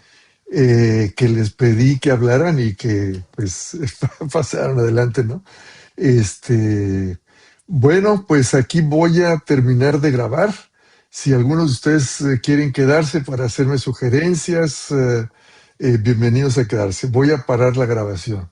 que les pedí que hablaran y que pues pasaron adelante, ¿no? Bueno, pues aquí voy a terminar de grabar. Si algunos de ustedes quieren quedarse para hacerme sugerencias, bienvenidos a quedarse. Voy a parar la grabación.